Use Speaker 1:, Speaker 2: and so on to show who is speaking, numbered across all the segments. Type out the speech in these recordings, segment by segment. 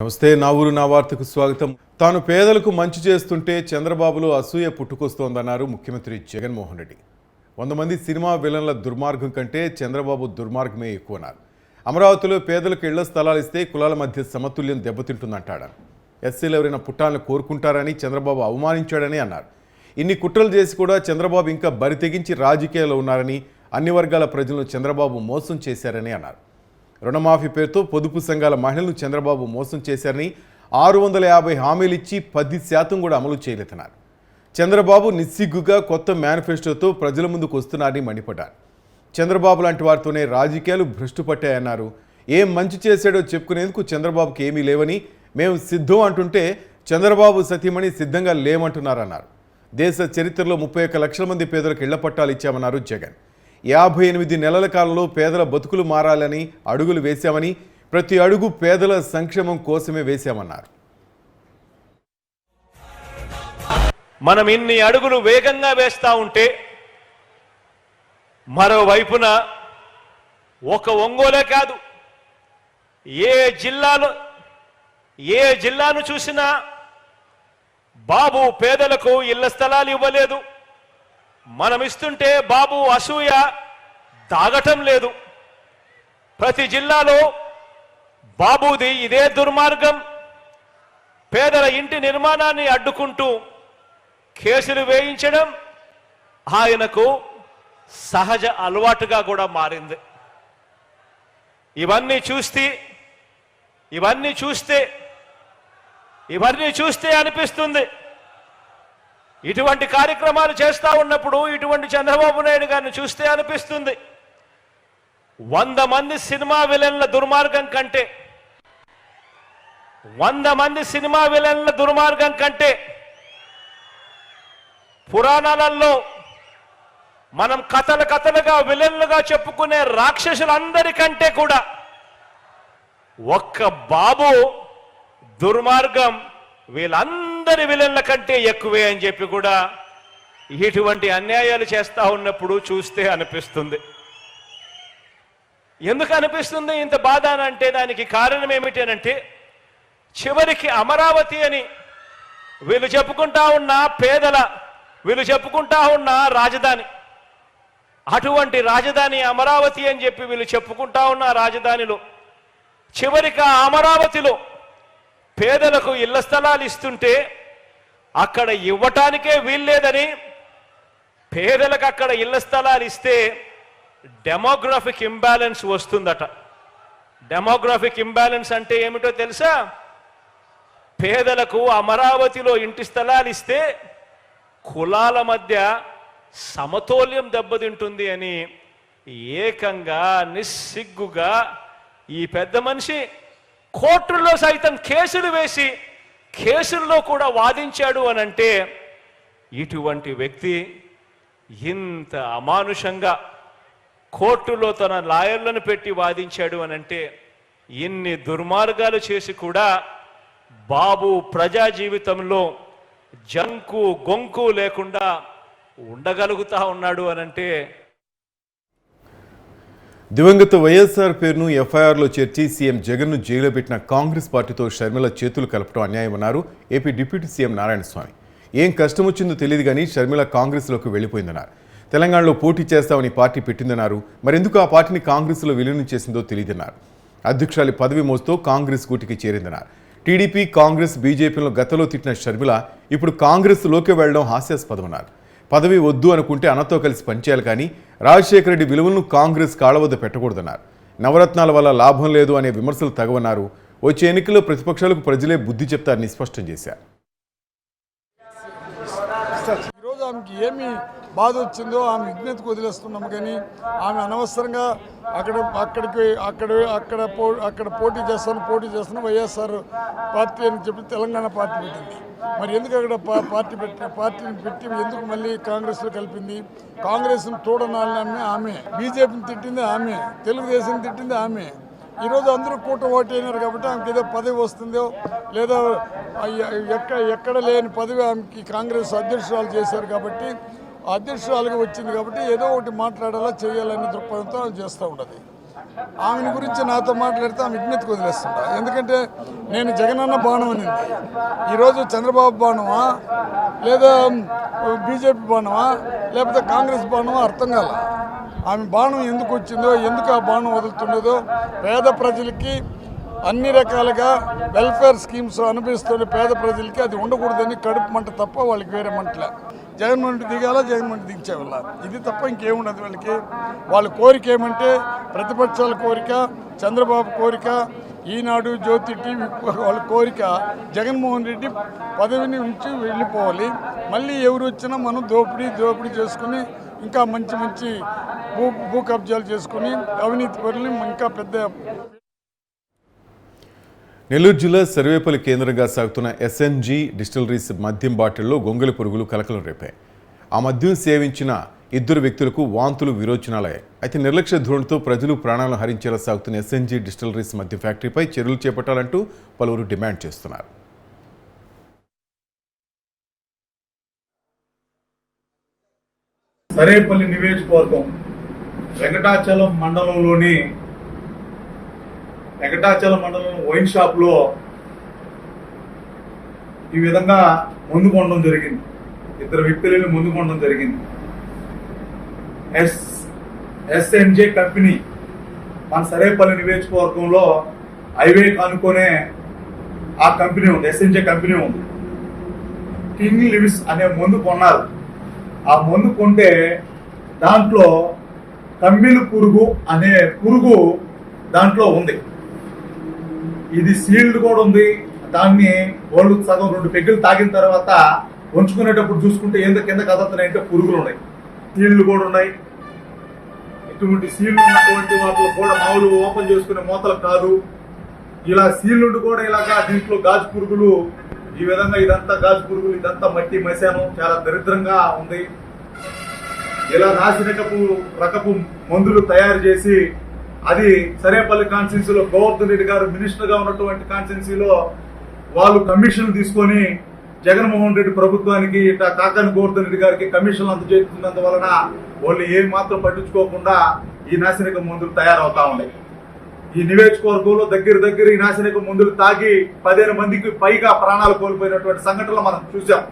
Speaker 1: నమస్తే నా ఊరు నా వార్తకు స్వాగతం. తాను పేదలకు మంచి చేస్తుంటే చంద్రబాబులో అసూయ పుట్టుకొస్తోందన్నారు ముఖ్యమంత్రి జగన్మోహన్ రెడ్డి. 100 మంది సినిమా విలన్ల దుర్మార్గం కంటే చంద్రబాబు దుర్మార్గమే ఎక్కువన్నారు. అమరావతిలో పేదలకు ఇళ్ల స్థలాలు ఇస్తే కులాల మధ్య సమతుల్యం దెబ్బతింటుందంటాడు. ఎస్సీలు ఎవరైనా పుట్టాలను కోరుకుంటారని చంద్రబాబు అవమానించాడని అన్నారు. ఇన్ని కుట్రలు చేసి కూడా చంద్రబాబు ఇంకా బరి తెగించి రాజకీయాల్లో ఉన్నారని, అన్ని వర్గాల ప్రజలను చంద్రబాబు మోసం చేశారని అన్నారు. రుణమాఫీ పేరుతో పొదుపు సంఘాల మహిళలను చంద్రబాబు మోసం చేశారని, 650 హామీలు ఇచ్చి 10% కూడా అమలు చేయలేదన్నారు. చంద్రబాబు నిస్సిగ్గుగా కొత్త మేనిఫెస్టోతో ప్రజల ముందుకు వస్తున్నారని మండిపడ్డారు. చంద్రబాబు లాంటి వారితోనే రాజకీయాలు భ్రష్టు పట్టాయన్నారు. ఏం మంచి చేశాడో చెప్పుకునేందుకు చంద్రబాబుకి ఏమీ లేవని, మేము సిద్ధం అంటుంటే చంద్రబాబు సతీమణి సిద్ధంగా లేమంటున్నారన్నారు. దేశ చరిత్రలో 31 లక్షల మంది పేదలకు ఇళ్ల పట్టాలు ఇచ్చామన్నారు జగన్. 58 నెలల కాలంలో పేదల బతుకులు మారాలని అడుగులు వేశామని, ప్రతి అడుగు పేదల సంక్షేమం కోసమే వేశామన్నారు.
Speaker 2: మనం ఇన్ని అడుగులు వేగంగా వేస్తా ఉంటే మరోవైపున ఒక ఒంగోలే కాదు, ఏ జిల్లాను చూసినా బాబు పేదలకు ఇళ్ల స్థలాలు ఇవ్వలేదు. మనం ఇస్తుంటే బాబు అసూయ దాగటం లేదు. ప్రతి జిల్లాలో బాబుది ఇదే దుర్మార్గం. పేదల ఇంటి నిర్మాణాన్ని అడ్డుకుంటూ కేసులు వేయించడం ఆయనకు సహజ అలవాటుగా కూడా మారింది. ఇవన్నీ చూస్తే అనిపిస్తుంది, ఇటువంటి కార్యక్రమాలు చేస్తూ ఉన్నప్పుడు ఇటువంటి చంద్రబాబు నాయుడు గారిని చూస్తే అనిపిస్తుంది, 100 మంది సినిమా విలన్ల దుర్మార్గం కంటే 100 మంది సినిమా విలన్ల దుర్మార్గం కంటే పురాణాలలో మనం కథలుగా విలన్లుగా చెప్పుకునే రాక్షసులందరికంటే కూడా ఒక్క బాబు దుర్మార్గం వీళ్ళందరి విలన్ల కంటే ఎక్కువే అని చెప్పి కూడా ఇటువంటి అన్యాయాలు చేస్తూ ఉన్నప్పుడు చూస్తే అనిపిస్తుంది. ఎందుకు అనిపిస్తుంది ఇంత బాధ అంటే దానికి కారణం ఏమిటి అంటే, చివరికి అమరావతి అని వీళ్ళు చెప్పుకుంటా ఉన్న రాజధాని, అటువంటి రాజధాని అమరావతి అని చెప్పి వీళ్ళు చెప్పుకుంటా ఉన్న రాజధానిలో చివరికి అమరావతిలో పేదలకు ఇళ్ల స్థలాలు ఇస్తుంటే అక్కడ ఇవ్వటానికే వీల్లేదని, పేదలకు అక్కడ ఇళ్ల స్థలాలు ఇస్తే డెమోగ్రఫిక్ ఇంబ్యాలెన్స్ వస్తుందట. డెమోగ్రఫిక్ ఇంబ్యాలెన్స్ అంటే ఏమిటో తెలుసా? పేదలకు అమరావతిలో ఇంటి స్థలాలు ఇస్తే కులాల మధ్య సమతౌల్యం దెబ్బతింటుంది అని ఏకంగా నిస్సిగ్గుగా ఈ పెద్ద మనిషి కోర్టుల్లో సైతం కేసులు వేసి కేసుల్లో కూడా వాదించాడు అనంటే, ఇటువంటి వ్యక్తి ఇంత అమానుషంగా కోర్టులో తన లాయర్లను పెట్టి వాదించాడు అనంటే, ఇన్ని దుర్మార్గాలు చేసి కూడా బాబు ప్రజా జీవితంలో జంకు గొంకు లేకుండా ఉండగలుగుతా ఉన్నాడు అనంటే,
Speaker 1: దివంగత వైఎస్ఆర్ పేరును ఎఫ్ఐఆర్లో చేర్చి సీఎం జగన్ను జైల్లో పెట్టిన కాంగ్రెస్ పార్టీతో షర్మిల చేతులు కలపడం అన్యాయమన్నారు ఏపీ డిప్యూటీ సీఎం నారాయణస్వామి. ఏం కష్టం వచ్చిందో తెలియదు కానీ షర్మిల కాంగ్రెస్లోకి వెళ్ళిపోయిందన్నారు. తెలంగాణలో పోటీ చేస్తామని పార్టీ పెట్టిందన్నారు. మరెందుకు ఆ పార్టీని కాంగ్రెస్లో విలీనం చేసిందో తెలియదన్నారు. అధ్యక్షురాలి పదవి మోస్తూ కాంగ్రెస్ గూటికి చేరిందన్నారు. టీడీపీ, కాంగ్రెస్, బీజేపీలను గతంలో తిట్టిన షర్మిల ఇప్పుడు కాంగ్రెస్లోకి వెళ్లడం హాస్యాస్పదమన్నారు. పదవి వద్దు అనుకుంటే అన్నతో కలిసి పనిచేయాలి కానీ రాజశేఖర రెడ్డి విలువలను కాంగ్రెస్ కాళ్లవద్ద పెట్టకూడదన్నారు. నవరత్నాల వల్ల లాభం లేదు అనే విమర్శలు తగవన్నారు. వచ్చే ఎన్నికల్లో ప్రతిపక్షాలకు ప్రజలే బుద్ధి చెప్తారని స్పష్టం చేశారు.
Speaker 3: ఈరోజు ఆమెకి ఏమి బాధ వచ్చిందో ఆమె విజ్ఞతకు వదిలేస్తున్నాము కానీ ఆమె అనవసరంగా అక్కడ పోటీ చేస్తాను వైఎస్ఆర్ పార్టీ అని చెప్పి తెలంగాణ పార్టీ పెట్టింది. మరి ఎందుకు అక్కడ పార్టీని పెట్టి ఎందుకు మళ్ళీ కాంగ్రెస్లో కలిపింది? కాంగ్రెస్ను తోడనాలని ఆమె, బీజేపీని తిట్టింది ఆమె, తెలుగుదేశం తిట్టింది ఆమె. ఈరోజు అందరూ కూటమి ఓటు అయినారు కాబట్టి ఆమెకి ఏదో పదవి వస్తుందో లేదా ఎక్కడ లేని పదవి ఆమెకి కాంగ్రెస్ అధ్యక్షురాలు చేశారు కాబట్టి అధ్యక్షురాలుగా వచ్చింది కాబట్టి ఏదో ఒకటి మాట్లాడాలా చేయాలనే దృక్పథంతో ఆమె చేస్తూ ఉన్నది. ఆమెను గురించి నాతో మాట్లాడితే ఆమె విజ్ఞతకు వదిలేస్తుంటా. ఎందుకంటే నేను జగనన్న బాణం అనింది, ఈరోజు చంద్రబాబు బాణమా లేదా బీజేపీ బాణమా లేకపోతే కాంగ్రెస్ బాణమా అర్థం కాల. ఆమె బాణం ఎందుకు వచ్చిందో, ఎందుకు ఆ బాణం వదులుతుండదో, పేద ప్రజలకి అన్ని రకాలుగా వెల్ఫేర్ స్కీమ్స్ అనుభవిస్తున్న పేద ప్రజలకి అది ఉండకూడదని కడుపు మంట తప్ప వాళ్ళకి వేరే మంటలే. జగన్మోహన్ రెడ్డి దిగాల, జగన్మోహన్ రెడ్డి దించేవాళ్ళ, ఇది తప్ప ఇంకేముండదు వాళ్ళకి. వాళ్ళ కోరిక ఏమంటే ప్రతిపక్షాల కోరిక, చంద్రబాబు కోరిక, ఈనాడు జ్యోతి టీవీ వాళ్ళ కోరిక జగన్మోహన్ రెడ్డి పదవిని నుంచి వెళ్ళిపోవాలి. మళ్ళీ ఎవరు వచ్చినా మనం దోపిడీ చేసుకుని ఇంకా మంచి భూ కబ్జాలు చేసుకుని అవినీతి పరులు ఇంకా పెద్ద.
Speaker 1: నెల్లూరు జిల్లా సర్వేపల్లి కేంద్రంగా సాగుతున్న ఎస్ఎన్జి డిస్టిలరీస్ మద్యం బాటిల్లో గొంగళి పురుగులు కలకలం రేపాయి. ఆ మద్యం సేవించిన 2 వ్యక్తులకు వాంతులు, విరోచనాలయ్యాయి. అయితే నిర్లక్ష్య ధోరణితో ప్రజలు ప్రాణాలను హరించేలా సాగుతున్న ఎస్ఎన్జి డిస్టిలరీస్ మద్యం ఫ్యాక్టరీపై చర్యలు చేపట్టాలంటూ పలువురు డిమాండ్ చేస్తున్నారు.
Speaker 4: సరేపల్లి నియోజకవర్గం వెంకటాచలం మండలంలో వైన్ షాప్లో ఈ విధంగా ముందు కొనడం జరిగింది. 2 వ్యక్తులని ముందు కొనడం జరిగింది. ఎస్ఎన్జే కంపెనీ మన సరేపల్లి నియోజకవర్గంలో హైవే అనుకునే ఆ కంపెనీ ఉంది, ఎస్ఎన్జే కంపెనీ ఉంది. కింగ్ లివిస్ అనే మందు కొన్నారు. ఆ మందు కొంటే దాంట్లో కమ్మిలి పురుగు అనే పురుగు దాంట్లో ఉంది. ఇది సీల్డ్ కూడా ఉంది. దాన్ని వాళ్ళు సగం 2 పెగ్గులు తాగిన తర్వాత ఉంచుకునేటప్పుడు చూసుకుంటే ఏందో కింద కదులుతున్నాయంటే పురుగులు ఉన్నాయి, సీల్డ్లు కూడా ఉన్నాయి. ఇటువంటి సీల్డ్ ఉన్నటువంటి వాటిలో కూడా మామూలు ఓపెన్ చేసుకునే మూతలు కాదు, ఇలా సీల్డ్ కూడా ఇలాగా దీంట్లో గాజు పురుగులు. ఈ విధంగా ఇదంతా గాజు పురుగులు, ఇదంతా మట్టి మశానం, చాలా దరిద్రంగా ఉంది. ఇలా నాసిరకపు రకపు మందులు తయారు చేసి అది సరేపల్లి కాన్స్టిట్యున్సీలో గోవర్ధన్ రెడ్డి గారు మినిస్టర్ గా ఉన్నటువంటి కాన్స్టిట్యున్సీలో వాళ్ళు కమిషన్లు తీసుకొని జగన్మోహన్ రెడ్డి ప్రభుత్వానికి కాకాని గోవర్ధన్ రెడ్డి గారికి కమిషన్లు అందజేస్తున్నందువలన వాళ్ళు ఏం మాత్రం పట్టించుకోకుండా ఈ నాసిరక మందులు తయారవుతా ఉన్నాయి. ఈ నియోజకవర్గంలో దగ్గర ఈ నాసిరక మందులు తాగి 15 మందికి పైగా ప్రాణాలు కోల్పోయినటువంటి సంఘటనలు మనం చూసాం.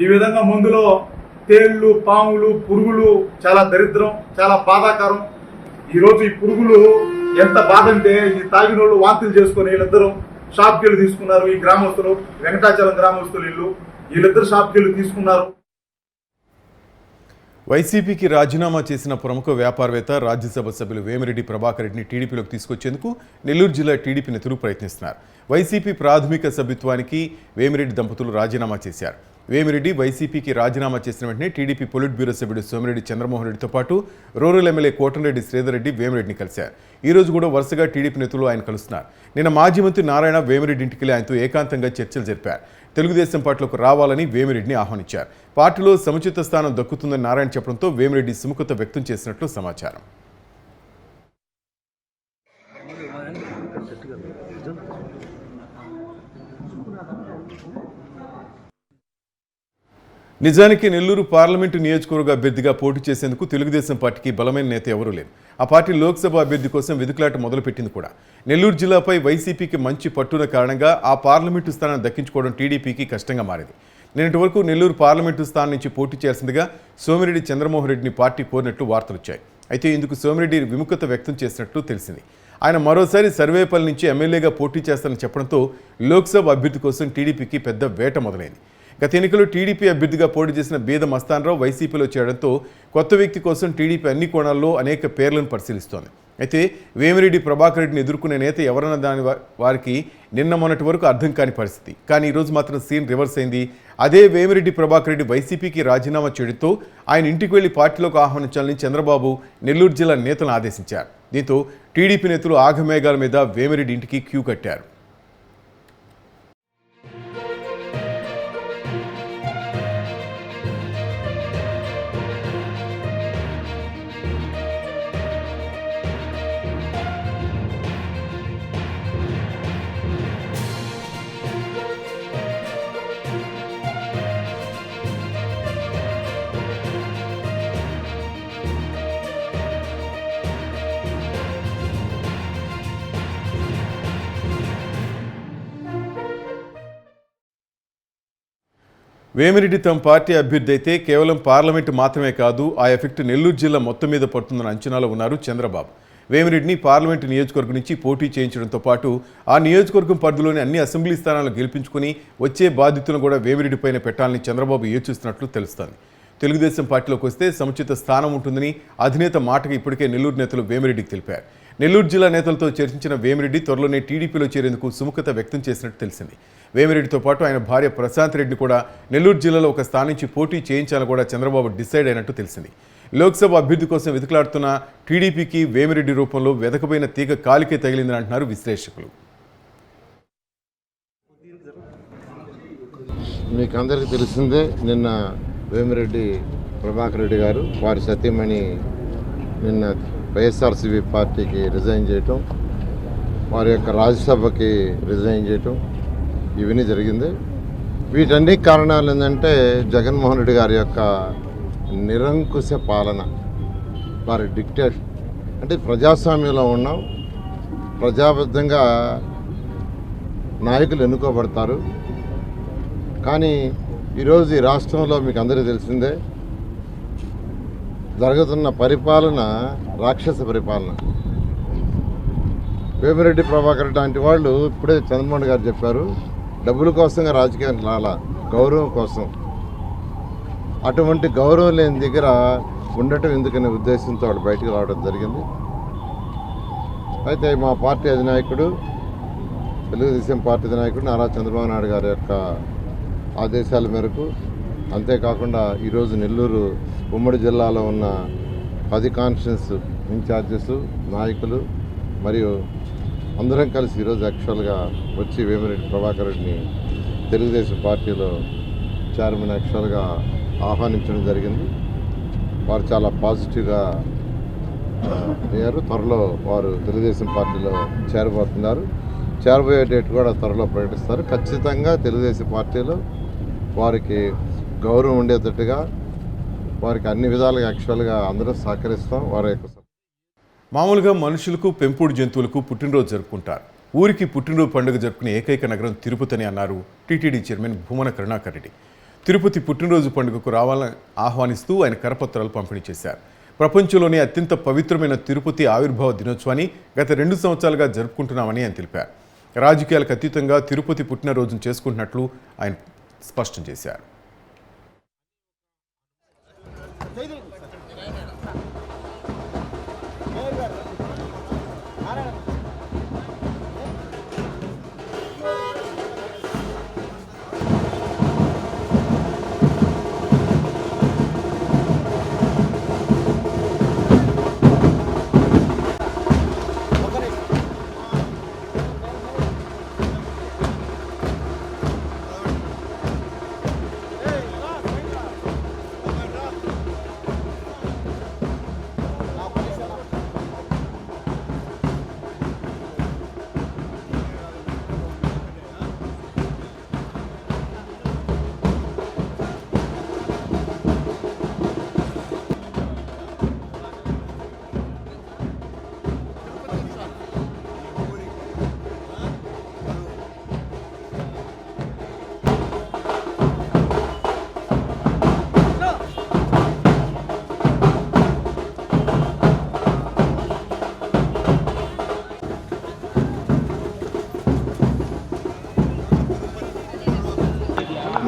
Speaker 4: ఈ విధంగా మందులో తేళ్లు, పాములు, పురుగులు చాలా దరిద్రం, చాలా బాధాకరం. ఈ రోజు ఈ పురుగులు ఎంత బాధ అంటే ఈ తాగిన వాళ్ళు వాంతులు చేసుకుని వీళ్ళిద్దరూ షాప్కి వెళ్ళి తీసుకున్నారు. ఈ గ్రామస్తులు, వెంకటాచలం గ్రామస్తులు వీళ్ళిద్దరు షాప్కి వెళ్ళి తీసుకున్నారు.
Speaker 1: వైసీపీకి రాజీనామా చేసిన ప్రముఖ వ్యాపారవేత్త, రాజ్యసభ సభ్యులు వేమిరెడ్డి ప్రభాకర్ రెడ్డిని టీడీపీలోకి తీసుకొచ్చేందుకు నెల్లూరు జిల్లా టీడీపీ నేతలు ప్రయత్నిస్తున్నారు. వైసీపీ ప్రాథమిక సభ్యత్వానికి వేమిరెడ్డి దంపతులు రాజీనామా చేశారు. వేమిరెడ్డి వైసీపీకి రాజీనామా చేసిన వెంటనే టీడీపీ పొలిట్ బ్యూరో సభ్యుడు సోమిరెడ్డి చంద్రమోహన్ రెడ్డితో పాటు రూరల్ ఎమ్మెల్యే కోటంరెడ్డి శ్రీధర్ రెడ్డి వేమిరెడ్డిని కలిశారు. ఈ రోజు కూడా వరుసగా టీడీపీ నేతలు ఆయన కలుస్తున్నారు. నిన్న మాజీ మంత్రి నారాయణ వేమిరెడ్డి ఇంటికి ఆయనతో ఏకాంతంగా చర్చలు జరిపారు. తెలుగుదేశం పార్టీలోకి రావాలని వేమిరెడ్డిని ఆహ్వానించారు. పార్టీలో సముచిత స్థానం దక్కుతుందని నారాయణ చెప్పడంతో వేమిరెడ్డి సుముఖత వ్యక్తం చేసినట్లు సమాచారం. నిజానికి నెల్లూరు పార్లమెంటు నియోజకవర్గ అభ్యర్థిగా పోటీ చేసేందుకు తెలుగుదేశం పార్టీకి బలమైన నేత ఎవరూ లేరు. ఆ పార్టీ లోక్సభ అభ్యర్థి కోసం వెదుకులాట మొదలుపెట్టింది కూడా. నెల్లూరు జిల్లాపై వైసీపీకి మంచి పట్టున కారణంగా ఆ పార్లమెంటు స్థానాన్ని దక్కించుకోవడం టీడీపీకి కష్టంగా మారింది. నిన్నటి వరకు నెల్లూరు పార్లమెంటు స్థానం నుంచి పోటీ చేయాల్సిందిగా సోమిరెడ్డి చంద్రమోహన్ రెడ్డిని పార్టీ కోరినట్లు వార్తలు వచ్చాయి. అయితే ఇందుకు సోమిరెడ్డి విముఖత వ్యక్తం చేసినట్లు తెలిసింది. ఆయన మరోసారి సర్వేపల్లి నుంచి ఎమ్మెల్యేగా పోటీ చేస్తారని చెప్పడంతో లోక్సభ అభ్యర్థి కోసం టీడీపీకి పెద్ద వేట మొదలైంది. గత ఎన్నికల్లో టీడీపీ అభ్యర్థిగా పోటీ చేసిన బీద మస్తాన్రావు వైసీపీలో చేరడంతో కొత్త వ్యక్తి కోసం టీడీపీ అన్ని కోణాల్లో అనేక పేర్లను పరిశీలిస్తోంది. అయితే వేమిరెడ్డి ప్రభాకర్ రెడ్డిని ఎదుర్కొనే నేత ఎవరన్న దాని వారికి నిన్న మొన్నటి వరకు అర్థం కాని పరిస్థితి. కానీ ఈరోజు మాత్రం సీన్ రివర్స్ అయింది. అదే వేమిరెడ్డి ప్రభాకర్ రెడ్డి వైసీపీకి రాజీనామా చేయడంతో ఆయన ఇంటికి వెళ్లి పార్టీలోకి ఆహ్వానించాలని చంద్రబాబు నెల్లూరు జిల్లా నేతలను ఆదేశించారు. దీంతో టీడీపీ నేతలు ఆఘమేఘాల మీద వేమిరెడ్డి ఇంటికి క్యూ కట్టారు. వేమిరెడ్డి తమ పార్టీ అభ్యర్థి అయితే కేవలం పార్లమెంటు మాత్రమే కాదు ఆ ఎఫెక్ట్ నెల్లూరు జిల్లా మొత్తం మీద పడుతుందన్న అంచనాలో ఉన్నారు చంద్రబాబు. వేమిరెడ్డిని పార్లమెంటు నియోజకవర్గం నుంచి పోటీ చేయించడంతో పాటు ఆ నియోజకవర్గం పరిధిలోని అన్ని అసెంబ్లీ స్థానాలు గెలిపించుకుని వచ్చే బాధ్యతలను కూడా వేమిరెడ్డి పైన పెట్టాలని చంద్రబాబు యోచిస్తున్నట్లు తెలుస్తోంది. తెలుగుదేశం పార్టీలోకి వస్తే సముచిత స్థానం ఉంటుందని అధినేత మాటగా ఇప్పటికే నెల్లూరు నేతలు వేమిరెడ్డికి తెలిపారు. నెల్లూరు జిల్లా నేతలతో చర్చించిన వేమిరెడ్డి త్వరలోనే టీడీపీలో చేరేందుకు సుముఖత వ్యక్తం చేసినట్టు తెలిసింది. వేమిరెడ్డితో పాటు ఆయన భార్య ప్రశాంత్ రెడ్డిని కూడా నెల్లూరు జిల్లాలో ఒక స్థానం నుంచి పోటీ చేయించాలని కూడా చంద్రబాబు డిసైడ్ అయినట్టు తెలిసింది. లోక్సభ అభ్యర్థి కోసం వెతుకులాడుతున్న టీడీపీకి వేమిరెడ్డి రూపంలో వెదకబోయిన తీగ కాలికే తగిలిందని అంటున్నారు విశ్లేషకులు.
Speaker 5: మీకు అందరికీ తెలిసిందే, నిన్న వేమిరెడ్డి ప్రభాకర్ రెడ్డి గారు వారి సతీమణి నిన్న వైఎస్ఆర్సీపీ పార్టీకి రిజైన్ చేయటం, వారి యొక్క రాజ్యసభకి రిజైన్ చేయటం ఇవన్నీ జరిగింది. వీటన్ని కారణాలు ఏంటంటే జగన్మోహన్ రెడ్డి గారి యొక్క నిరంకుశ పాలన, వారి డిక్టేట్. అంటే ప్రజాస్వామ్యంలో ఉన్నాం, ప్రజాబద్ధంగా నాయకులు ఎన్నుకోబడతారు. కానీ ఈరోజు ఈ రాష్ట్రంలో మీకు అందరికీ తెలిసిందే, జరుగుతున్న పరిపాలన రాక్షస పరిపాలన. వేమిరెడ్డి ప్రభాకర్ లాంటి వాళ్ళు ఇప్పుడే చంద్రబాబు గారు చెప్పారు, డబ్బుల కోసంగా రాజకీయానికి రాలా, గౌరవం కోసం. అటువంటి గౌరవం లేని దగ్గర ఉండటం ఎందుకనే ఉద్దేశంతో వాడు బయటకు రావడం జరిగింది. అయితే మా పార్టీ అధినాయకుడు, తెలుగుదేశం పార్టీ అధినాయకుడు నారా చంద్రబాబు నాయుడు గారి యొక్క ఆదేశాల మేరకు, అంతేకాకుండా ఈరోజు నెల్లూరు ఉమ్మడి జిల్లాలో ఉన్న 10 కాన్స్టిట్యూన్స్ ఇన్ఛార్జెస్, నాయకులు మరియు అందరం కలిసి ఈరోజు యాక్చువల్గా వచ్చి వేమిరెడ్డి ప్రభాకర్ రెడ్డిని తెలుగుదేశం పార్టీలో చైర్మన్ యాక్చువల్గా ఆహ్వానించడం జరిగింది. వారు చాలా పాజిటివ్గా అయ్యారు. త్వరలో వారు తెలుగుదేశం పార్టీలో చేరబోతున్నారు. చేరబోయే డేట్ కూడా త్వరలో ప్రకటిస్తారు. ఖచ్చితంగా తెలుగుదేశం పార్టీలో వారికి గౌరవం ఉండేటట్టుగా వారికి అన్ని విధాలుగా యాక్చువల్గా అందరూ సహకరిస్తాం. వారి యొక్క
Speaker 1: మామూలుగా మనుషులకు, పెంపుడు జంతువులకు పుట్టినరోజు జరుపుకుంటారు. ఊరికి పుట్టినరోజు పండుగ జరుపుకునే ఏకైక నగరం తిరుపతి అని అన్నారు టీటీడీ చైర్మన్ భూమన కరుణాకర్ రెడ్డి. తిరుపతి పుట్టినరోజు పండుగకు రావాలని ఆహ్వానిస్తూ ఆయన కరపత్రాలు పంపిణీ చేశారు. ప్రపంచంలోనే అత్యంత పవిత్రమైన తిరుపతి ఆవిర్భావ దినోత్సవాన్ని గత 2 సంవత్సరాలుగా జరుపుకుంటున్నామని ఆయన తెలిపారు. రాజకీయాలకు అతీతంగా తిరుపతి పుట్టినరోజును చేసుకుంటున్నట్లు ఆయన స్పష్టం చేశారు.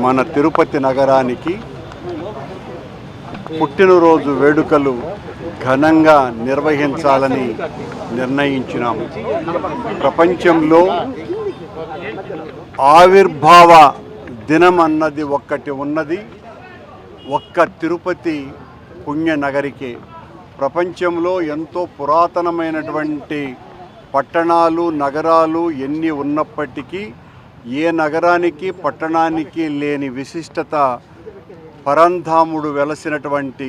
Speaker 6: మన తిరుపతి నగరానికి పుట్టినరోజు వేడుకలు ఘనంగా నిర్వహించాలని నిర్ణయించినాము. ప్రపంచంలో ఆవిర్భావ దినం అన్నది ఒక్కటి ఉన్నది, ఒక్క తిరుపతి పుణ్యనగరికే. ప్రపంచంలో ఎంతో పురాతనమైనటువంటి పట్టణాలు, నగరాలు ఎన్ని ఉన్నప్పటికీ ఏ నగరానికి, పట్టణానికి లేని విశిష్టత పరంధాముడు వెలసినటువంటి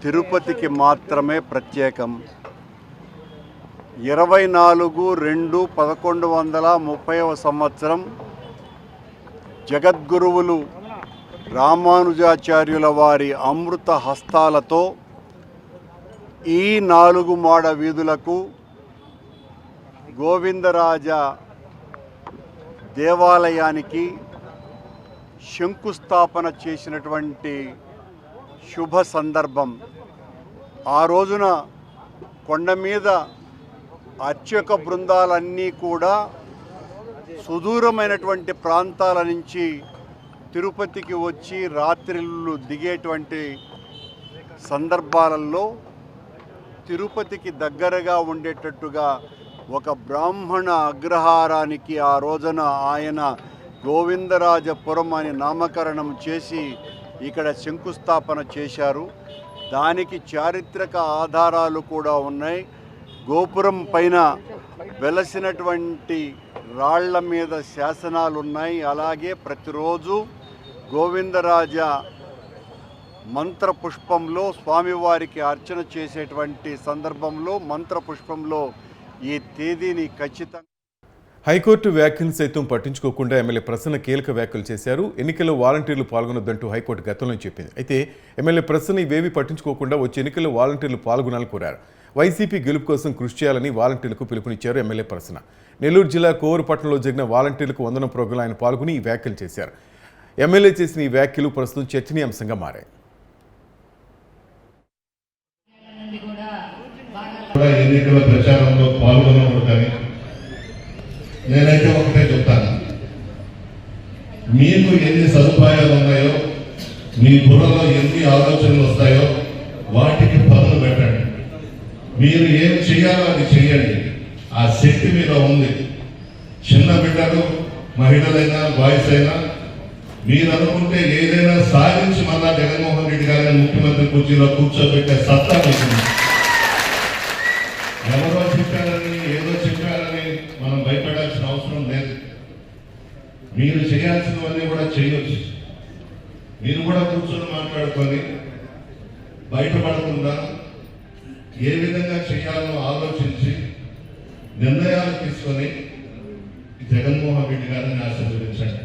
Speaker 6: తిరుపతికి మాత్రమే ప్రత్యేకం. 24/2/1130వ సంవత్సరం జగద్గురువులు రామానుజాచార్యుల వారి అమృత హస్తాలతో ఈ 4 మాడ వీధులకు గోవిందరాజ దేవాలయానికి శంకుస్థాపన చేసినటువంటి శుభ సందర్భం. ఆ రోజున కొండ మీద అర్చక బృందాలన్నీ కూడా సుదూరమైనటువంటి ప్రాంతాల నుంచి తిరుపతికి వచ్చి రాత్రిళ్ళు దిగేటువంటి సందర్భాలలో తిరుపతికి దగ్గరగా ఉండేటట్టుగా ఒక బ్రాహ్మణ అగ్రహారానికి ఆ రోజున ఆయన గోవిందరాజపురం అని నామకరణం చేసి ఇక్కడ శంకుస్థాపన చేశారు. దానికి చారిత్రక ఆధారాలు కూడా ఉన్నాయి. గోపురం పైన వెలసినటువంటి రాళ్ల మీద శాసనాలు ఉన్నాయి. అలాగే ప్రతిరోజు గోవిందరాజ మంత్రపుష్పంలో స్వామివారికి అర్చన చేసేటువంటి సందర్భంలో మంత్రపుష్పంలో ఈ తేదీని ఖచ్చితంగా.
Speaker 1: హైకోర్టు వ్యాఖ్యలు సైతం పట్టించుకోకుండా ఎమ్మెల్యే ప్రసన్న కీలక వ్యాఖ్యలు చేశారు. ఎన్నికల్లో వాలంటీర్లు పాల్గొనొద్దంటూ హైకోర్టు గతంలో చెప్పింది. అయితే ఎమ్మెల్యే ప్రసన్న ఇవేవి పట్టించుకోకుండా వచ్చే ఎన్నికల్లో వాలంటీర్లు పాల్గొనాలని కోరారు. వైసీపీ గెలుపు కోసం కృషి చేయాలని వాలంటీర్లకు పిలుపునిచ్చారు ఎమ్మెల్యే ప్రసన్న. నెల్లూరు జిల్లా కోవూరుపట్నంలో జరిగిన వాలంటీర్లకు వందనం ప్రోగ్రాంలో ఆయన పాల్గొని ఈ వ్యాఖ్యలు చేశారు. ఎమ్మెల్యే చేసిన ఈ వ్యాఖ్యలు ప్రస్తుతం చర్చనీయాంశంగా మారాయి.
Speaker 7: ఎన్నికల ప్రచారంలో పాల్గొనకూడదని నేనైతే ఒకటే చెప్తాను. మీకు ఎన్ని సదుపాయాలు ఉన్నాయో, మీ బుర్రలో ఎన్ని ఆలోచనలు వస్తాయో వాటికి పదులు పెట్టండి. మీరు ఏం చేయాలో అది చేయండి. ఆ శక్తి మీలో ఉంది. చిన్న బిడ్డలు, మహిళలైనా, బాయ్స్ అయినా మీరు అనుకుంటే ఏదైనా సాధించి మళ్ళా జగన్మోహన్ రెడ్డి గారిని ముఖ్యమంత్రి కుర్చీలో కూర్చోబెట్టే సత్తా మీకు. ఎవరో చెప్పారని, ఏదో చెప్పారని మనం భయపడాల్సిన అవసరం లేదు. మీరు చేయాల్సినవన్నీ కూడా చేయొచ్చు. మీరు కూడా కూర్చొని మాట్లాడుకొని బయటపడకుండా ఏ విధంగా చేయాలో ఆలోచించి నిర్ణయాలు తీసుకొని జగన్మోహన్ రెడ్డి గారిని ఆశీర్వదించండి.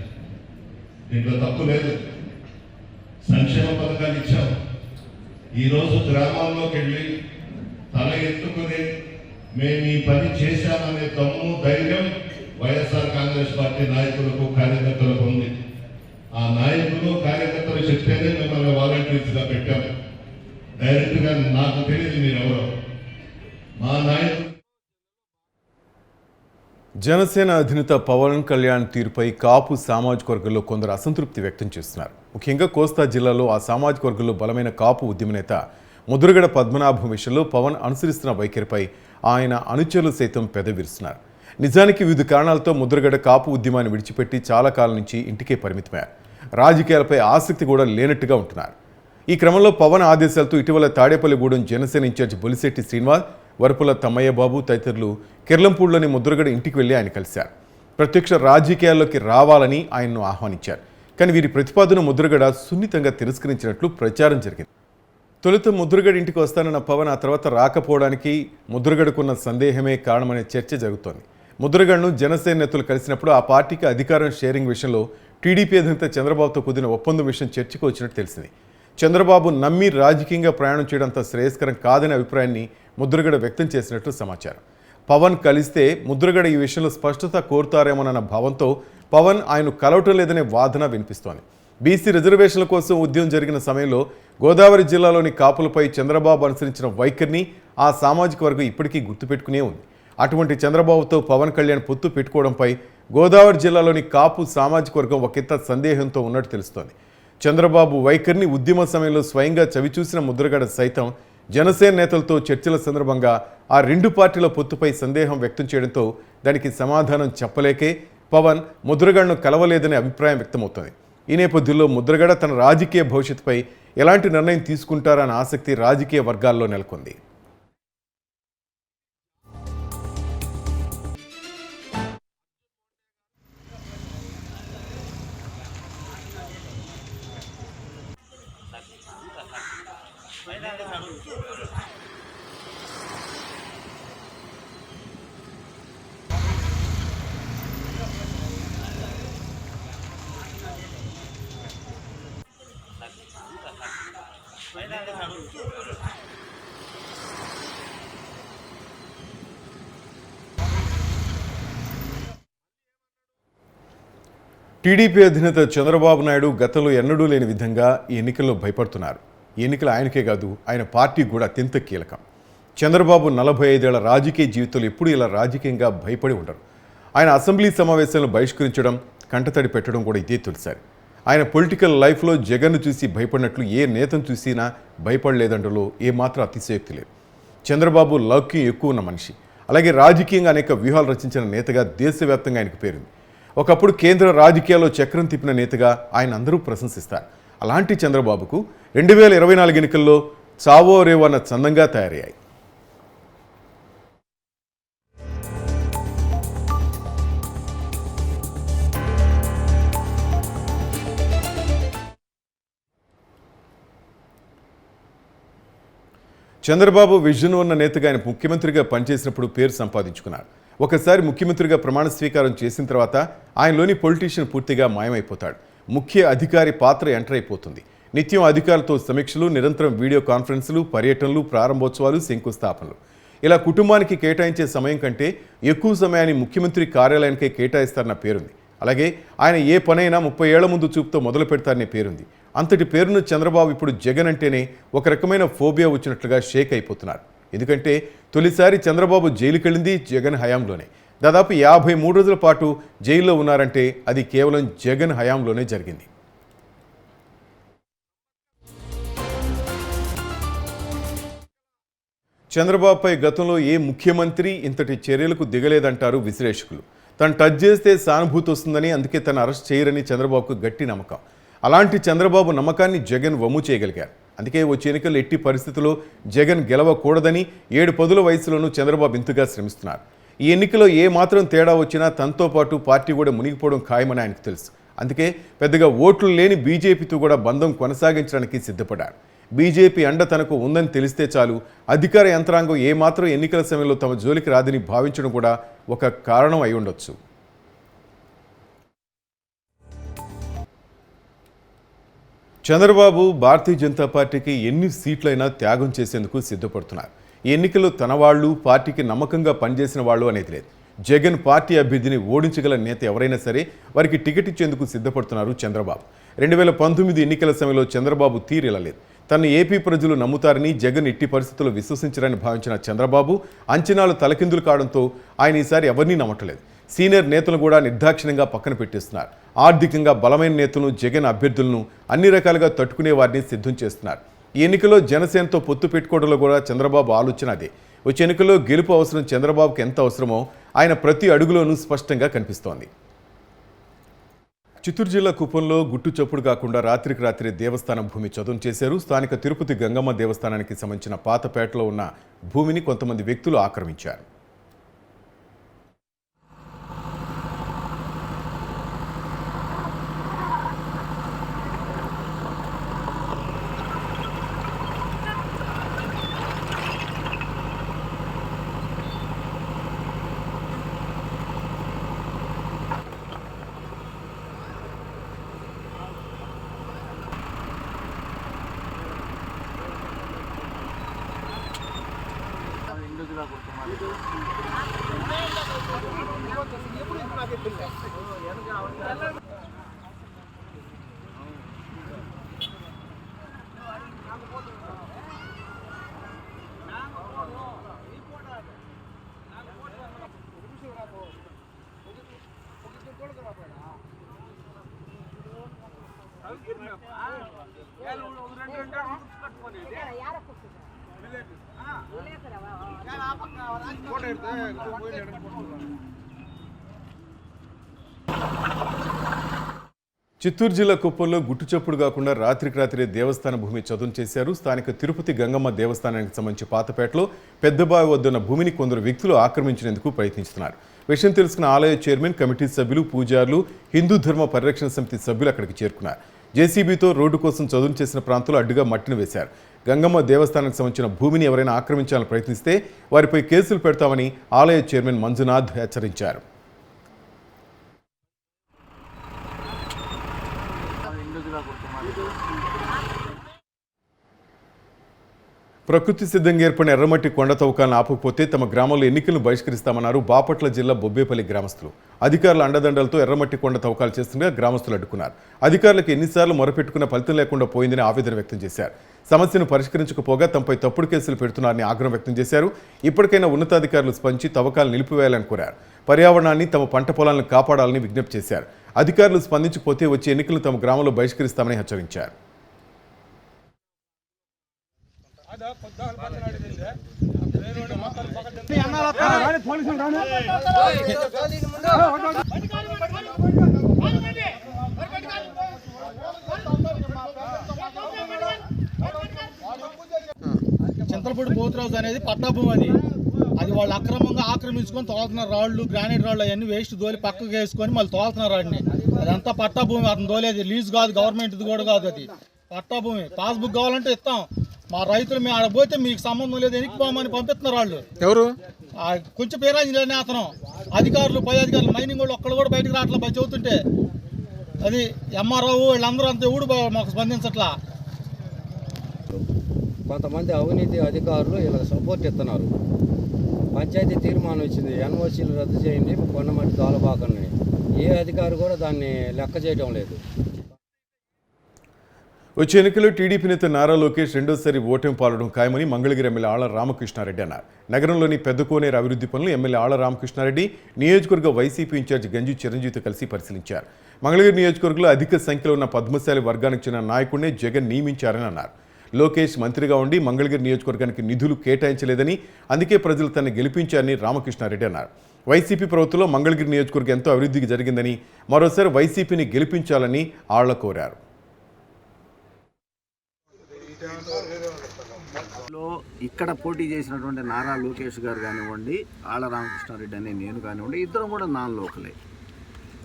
Speaker 7: దీంట్లో తప్పు లేదు. సంక్షేమ పథకాలు ఇచ్చాం. ఈరోజు గ్రామాల్లోకి వెళ్ళి తల ఎత్తుకుని మేము ఈ పని చేశామనే దమ్ము, ధైర్యం వైఎస్ఆర్ కాంగ్రెస్ పార్టీ నాయకులకు, కార్యకర్తలకు ఉంది. ఆ నాయకులు, కార్యకర్తలు చెప్తేనే మిమ్మల్ని వాలంటీర్స్గా పెట్టాము. డైరెక్ట్గా నాకు తెలియదు మీరెవరో. మా నాయకులు.
Speaker 1: జనసేన అధినేత పవన్ కళ్యాణ్ తీరుపై కాపు సామాజిక వర్గంలో కొందరు అసంతృప్తి వ్యక్తం చేస్తున్నారు. ముఖ్యంగా కోస్తా జిల్లాలో ఆ సామాజిక వర్గంలో బలమైన కాపు ఉద్యమ నేత ముద్రగడ పద్మనాభం విషయంలో పవన్ అనుసరిస్తున్న వైఖరిపై ఆయన అనుచరులు సైతం పెదవిరుస్తున్నారు. నిజానికి వివిధ కారణాలతో ముద్రగడ కాపు ఉద్యమాన్ని విడిచిపెట్టి చాలా కాలం నుంచి ఇంటికే పరిమితమయ్యారు. రాజకీయాలపై ఆసక్తి కూడా లేనట్టుగా ఉంటున్నారు. ఈ క్రమంలో పవన్ ఆదేశాలతో ఇటీవల తాడేపల్లిగూడెం జనసేన ఇన్ఛార్జ్ బొలిశెట్టి శ్రీనివాస్, వరపుల తమ్మయ్య బాబు తదితరులు కిర్లంపూడిలోని ముద్రగడ ఇంటికి వెళ్లి ఆయన కలిశారు. ప్రత్యక్ష రాజకీయాల్లోకి రావాలని ఆయన్ను ఆహ్వానించారు. కానీ వీరి ప్రతిపాదన ముద్రగడ సున్నితంగా తిరస్కరించినట్లు ప్రచారం జరిగింది. తొలుత ముద్రగడ ఇంటికి వస్తానన్న పవన్ ఆ తర్వాత రాకపోవడానికి ముద్రగడకున్న సందేహమే కారణమనే చర్చ జరుగుతోంది. ముద్రగడను జనసేన నేతలు కలిసినప్పుడు ఆ పార్టీకి అధికారం షేరింగ్ విషయంలో టీడీపీ అధినేత చంద్రబాబుతో కుదిరిన ఒప్పందం విషయం చర్చకు వచ్చినట్టు తెలిసింది. చంద్రబాబు నమ్మి రాజకీయంగా ప్రయాణం చేయడంత శ్రేయస్కరం కాదనే అభిప్రాయాన్ని ముద్రగడ వ్యక్తం చేసినట్లు సమాచారం. పవన్ కలిస్తే ముద్రగడ ఈ విషయంలో స్పష్టత కోరుతారేమోనన్న భావంతో పవన్ ఆయన కలవటం లేదనే వాదన వినిపిస్తోంది. బీసీ రిజర్వేషన్ల కోసం ఉద్యమం జరిగిన సమయంలో గోదావరి జిల్లాలోని కాపులపై చంద్రబాబు అనుసరించిన వైఖరిని ఆ సామాజిక వర్గం ఇప్పటికీ గుర్తుపెట్టుకునే ఉంది. అటువంటి చంద్రబాబుతో పవన్ కళ్యాణ్ పొత్తు పెట్టుకోవడంపై గోదావరి జిల్లాలోని కాపు సామాజిక వర్గం ఒకంత సందేహంతో ఉన్నట్టు తెలుస్తోంది. చంద్రబాబు వైఖరిని ఉద్యమ సమయంలో స్వయంగా చవిచూసిన ముద్రగడ సైతం జనసేన నేతలతో చర్చల సందర్భంగా ఆ రెండు పార్టీల పొత్తుపై సందేహం వ్యక్తం చేయడంతో దానికి సమాధానం చెప్పలేకే పవన్ ముద్రగడను కలవలేదనే అభిప్రాయం వ్యక్తమవుతోంది. ఈ నేపథ్యంలో ముద్రగడ తన రాజకీయ భవిష్యత్తుపై ఎలాంటి నిర్ణయం తీసుకుంటారన్న ఆసక్తి రాజకీయ వర్గాల్లో నెలకొంది. టీడీపీ అధినేత చంద్రబాబు నాయుడు గతంలో ఎన్నడూ లేని విధంగా ఈ ఎన్నికల్లో భయపడుతున్నారు. ఈ ఎన్నికలు ఆయనకే కాదు, ఆయన పార్టీకి కూడా అత్యంత కీలకం. చంద్రబాబు 45 ఏళ్ల రాజకీయ జీవితంలో ఎప్పుడూ ఇలా రాజకీయంగా భయపడి ఉండరు. ఆయన అసెంబ్లీ సమావేశాలను బహిష్కరించడం, కంటతడి పెట్టడం కూడా ఇదే తొలిసారి. ఆయన పొలిటికల్ లైఫ్లో జగన్ను చూసి భయపడినట్లు ఏ నేతను చూసినా భయపడలేదంటలో ఏమాత్రం అతిశయోక్తి లేదు. చంద్రబాబు లౌక్యం ఎక్కువ ఉన్న మనిషి. అలాగే రాజకీయంగా అనేక వ్యూహాలు రచించిన నేతగా దేశవ్యాప్తంగా ఆయనకు పేరుంది. ఒకప్పుడు కేంద్ర రాజకీయాల్లో చక్రం తిప్పిన నేతగా ఆయన అందరూ ప్రశంసిస్తారు. అలాంటి చంద్రబాబుకు 2024 ఎన్నికల్లో చావో రేవో అన్న చందంగా తయారయ్యాయి. చంద్రబాబు విజన్ ఉన్న నేతగా ఆయన ముఖ్యమంత్రిగా పనిచేసినప్పుడు పేరు సంపాదించుకున్నారు. ఒకసారి ముఖ్యమంత్రిగా ప్రమాణ స్వీకారం చేసిన తర్వాత ఆయనలోని పొలిటీషియన్ పూర్తిగా మాయమైపోతాడు. ముఖ్య అధికారి పాత్ర ఎంటర్ అయిపోతుంది. నిత్యం అధికారులతో సమీక్షలు, నిరంతరం వీడియో కాన్ఫరెన్సులు, పర్యటనలు, ప్రారంభోత్సవాలు, శంకుస్థాపనలు. ఇలా కుటుంబానికి కేటాయించే సమయం కంటే ఎక్కువ సమయాన్ని ముఖ్యమంత్రి కార్యాలయానికే కేటాయిస్తారన్న పేరుంది. అలాగే ఆయన ఏ పనైనా 30 ఏళ్ల ముందు చూపుతో మొదలు పెడతారనే పేరుంది. అంతటి పేరును చంద్రబాబు ఇప్పుడు జగన్ అంటేనే ఒక రకమైన ఫోబియా వచ్చినట్లుగా షేక్ అయిపోతున్నారు. ఎందుకంటే తొలిసారి చంద్రబాబు జైలుకెళ్ళింది జగన్ హయాంలోనే. దాదాపు 53 రోజుల పాటు జైల్లో ఉన్నారంటే అది కేవలం జగన్ హయాంలోనే జరిగింది. చంద్రబాబుపై గతంలో ఏ ముఖ్యమంత్రి ఇంతటి చర్యలకు దిగలేదంటారు విశ్లేషకులు. తను టచ్ చేస్తే సానుభూతి వస్తుందని, అందుకే తను అరెస్ట్ చేయరని చంద్రబాబుకు గట్టి నమ్మకం. అలాంటి చంద్రబాబు నమ్మకాన్ని జగన్ వమ్ము చేయగలిగారు. అందుకే వచ్చే ఎన్నికల్లో ఎట్టి పరిస్థితుల్లో జగన్ గెలవకూడదని 7 పదుల వయసులోనూ చంద్రబాబు ఇంతగా శ్రమిస్తున్నారు. ఈ ఎన్నికలో ఏ మాత్రం తేడా వచ్చినా తనతో పాటు పార్టీ కూడా మునిగిపోవడం ఖాయమని ఆయనకు తెలుసు. అందుకే పెద్దగా ఓట్లు లేని బీజేపీతో కూడా బంధం కొనసాగించడానికి సిద్ధపడ్డారు. బీజేపీ అండ తనకు ఉందని తెలిస్తే చాలు, అధికార యంత్రాంగం ఏమాత్రం ఎన్నికల సమయంలో తమ జోలికి రాదని భావించడం కూడా ఒక కారణం అయి ఉండొచ్చు. చంద్రబాబు భారతీయ జనతా పార్టీకి ఎన్ని సీట్లైనా త్యాగం చేసేందుకు సిద్ధపడుతున్నారు. ఈ ఎన్నికల్లో తన వాళ్ళు, పార్టీకి నమ్మకంగా పనిచేసిన వాళ్ళు అనేది లేదు. జగన్ పార్టీ అభ్యర్థిని ఓడించగల నేత ఎవరైనా సరే వారికి టికెట్ ఇచ్చేందుకు సిద్ధపడుతున్నారు చంద్రబాబు. 2019 ఎన్నికల సమయంలో చంద్రబాబు తీరిలలేదు. తను ఏపీ ప్రజలు నమ్ముతారని, జగన్ ఎట్టి పరిస్థితుల్లో విశ్వసించరని భావించిన చంద్రబాబు అంచనాలు తలకిందులు కావడంతో ఆయన ఈసారి ఎవరినీ నమ్మట్లేదు. సీనియర్ నేతలు కూడా నిర్దాక్షిణ్యంగా పక్కన పెట్టేస్తున్నారు. ఆర్థికంగా బలమైన నేతలను, జగన్ అభ్యర్థులను అన్ని రకాలుగా తట్టుకునే వారిని సిద్ధం చేస్తున్నారు. ఈ ఎన్నికల్లో జనసేనతో పొత్తు పెట్టుకోవడంలో కూడా చంద్రబాబు ఆలోచన అదే. వచ్చే ఎన్నికల్లో గెలుపు అవసరం చంద్రబాబుకి ఎంత అవసరమో ఆయన ప్రతి అడుగులోనూ స్పష్టంగా కనిపిస్తోంది. చిత్తూరు జిల్లా కుప్పంలో గుట్టు చప్పుడు కాకుండా రాత్రికి రాత్రి దేవస్థానం భూమి చదును చేశారు. స్థానిక తిరుపతి గంగమ్మ దేవస్థానానికి సంబంధించిన పాతపేటలో ఉన్న భూమిని కొంతమంది వ్యక్తులు ఆక్రమించారు. చిత్తూరు జిల్లా కుప్పంలో గుట్టుచప్పుడు కాకుండా రాత్రికి రాత్రి దేవస్థాన భూమి చదును చేశారు. స్థానిక తిరుపతి గంగమ్మ దేవస్థానానికి సంబంధించి పాతపేటలో పెద్దబావి వద్దన్న భూమిని కొందరు వ్యక్తులు ఆక్రమించేందుకు ప్రయత్నిస్తున్నారు. విషయం తెలుసుకున్న ఆలయ చైర్మన్, కమిటీ సభ్యులు, పూజారులు, హిందూ ధర్మ పరిరక్షణ సమితి సభ్యులు అక్కడికి చేరుకున్నారు. జేసీబీతో రోడ్డు కోసం చదును చేసిన ప్రాంతంలో అడ్డుగా మట్టిని వేశారు. గంగమ్మ దేవస్థానానికి సంబంధించిన భూమిని ఎవరైనా ఆక్రమించాలని ప్రయత్నిస్తే వారిపై కేసులు పెడతామని ఆలయ చైర్మన్ మంజునాథ్ హెచ్చరించారు. ప్రకృతి సిద్ధంగా ఏర్పడిన ఎర్రమట్టి కొండ తవ్వకాలను ఆపకపోతే తమ గ్రామంలో ఎన్నికలను బహిష్కరిస్తామన్నారు బాపట్ల జిల్లా బొబ్బేపల్లి గ్రామస్తులు. అధికారుల అండదండలతో ఎర్రమట్టి కొండ తవ్వకాలు చేస్తుండగా గ్రామస్తులు అడ్డుకున్నారు. అధికారులకు ఎన్నిసార్లు మొరపెట్టుకున్న ఫలితం లేకుండా పోయిందని ఆవేదన వ్యక్తం చేశారు. సమస్యను పరిష్కరించకపోగా తమపై తప్పుడు కేసులు పెడుతున్నారని ఆగ్రహం వ్యక్తం చేశారు. ఇప్పటికైనా ఉన్నతాధికారులు స్పందించి తవ్వకాలు నిలిపివేయాలని కోరారు. పర్యావరణాన్ని, తమ పంట పొలాలను కాపాడాలని విజ్ఞప్తి చేశారు. అధికారులు స్పందించకపోతే వచ్చే ఎన్నికలను తమ గ్రామంలో బహిష్కరిస్తామని హెచ్చరించారు.
Speaker 8: చింతలపూడి పోతురాజు అనేది పట్టాభూమి. అది వాళ్ళు అక్రమంగా ఆక్రమించుకొని తోలుతున్నారు. రాళ్ళు, గ్రానైట్ రాళ్ళు అవన్నీ వేస్ట్ దోలి పక్కకు వేసుకొని మళ్ళీ తోలుతున్నారు. వాడిని అదంతా పట్టాభూమి. అతను దోలేది లీజ్ కాదు, గవర్నమెంట్ది కూడా కాదు. అది పట్టాభూమి. పాస్బుక్ కావాలంటే ఇస్తాం. మా రైతులు మేము ఆడ పోతే మీకు సంబంధం లేదు, ఎనికి పోమని పంపిస్తున్నారు వాళ్ళు.
Speaker 9: ఎవరు?
Speaker 8: కొంచెం పేరాజీలనే అతను. అధికారులు, పై అధికారులు, మైనింగ్ వాళ్ళు ఒక్కళ్ళు కూడా బయటకు రావట్లా. పై చదువుతుంటే అది ఎంఆర్ఓ వీళ్ళందరూ అంతా ఎవడు మాకు స్పందించట్లా.
Speaker 10: కొంతమంది అవినీతి అధికారులు ఇలా సపోర్ట్ ఇస్తున్నారు. పంచాయతీ తీర్మానం వచ్చింది, ఎన్ఓసీలు రద్దు చేయండి, కొండమట్టి తోలబాకండి. ఏ అధికారి కూడా దాన్ని లెక్క చేయడం లేదు.
Speaker 1: వచ్చే ఎన్నికల్లో టీడీపీ నేత నారా లోకేష్ రెండోసారి ఓటమి పాలడం ఖాయమని మంగళగిరి ఎమ్మెల్యే ఆళ్ల రామకృష్ణారెడ్డి అన్నారు. నగరంలోని పెద్ద కోనేరు అభివృద్ధి పనులు ఎమ్మెల్యే ఆళ్ల రామకృష్ణారెడ్డి నియోజకవర్గ వైసీపీ ఇన్ఛార్జి గంజి చిరంజీవితో కలిసి పరిశీలించారు. మంగళగిరి నియోజకవర్గంలో అధిక సంఖ్యలో ఉన్న పద్మశాలి వర్గానికి చెందిన నాయకుడినే జగన్ నియమించారని అన్నారు. లోకేష్ మంత్రిగా ఉండి మంగళగిరి నియోజకవర్గానికి నిధులు కేటాయించలేదని, అందుకే ప్రజలు తనను గెలిపించారని రామకృష్ణారెడ్డి అన్నారు. వైసీపీ ప్రభుత్వంలో మంగళగిరి నియోజకవర్గం ఎంతో అభివృద్ధికి జరిగిందని, మరోసారి వైసీపీని గెలిపించాలని ఆళ్ల కోరారు.
Speaker 11: ఇక్కడ పోటీ చేసినటువంటి నారా లోకేష్ గారు కానివ్వండి, ఆళ్ల రామకృష్ణారెడ్డి అనే నేను కానివ్వండి, ఇద్దరం కూడా నాన్ లోకలే.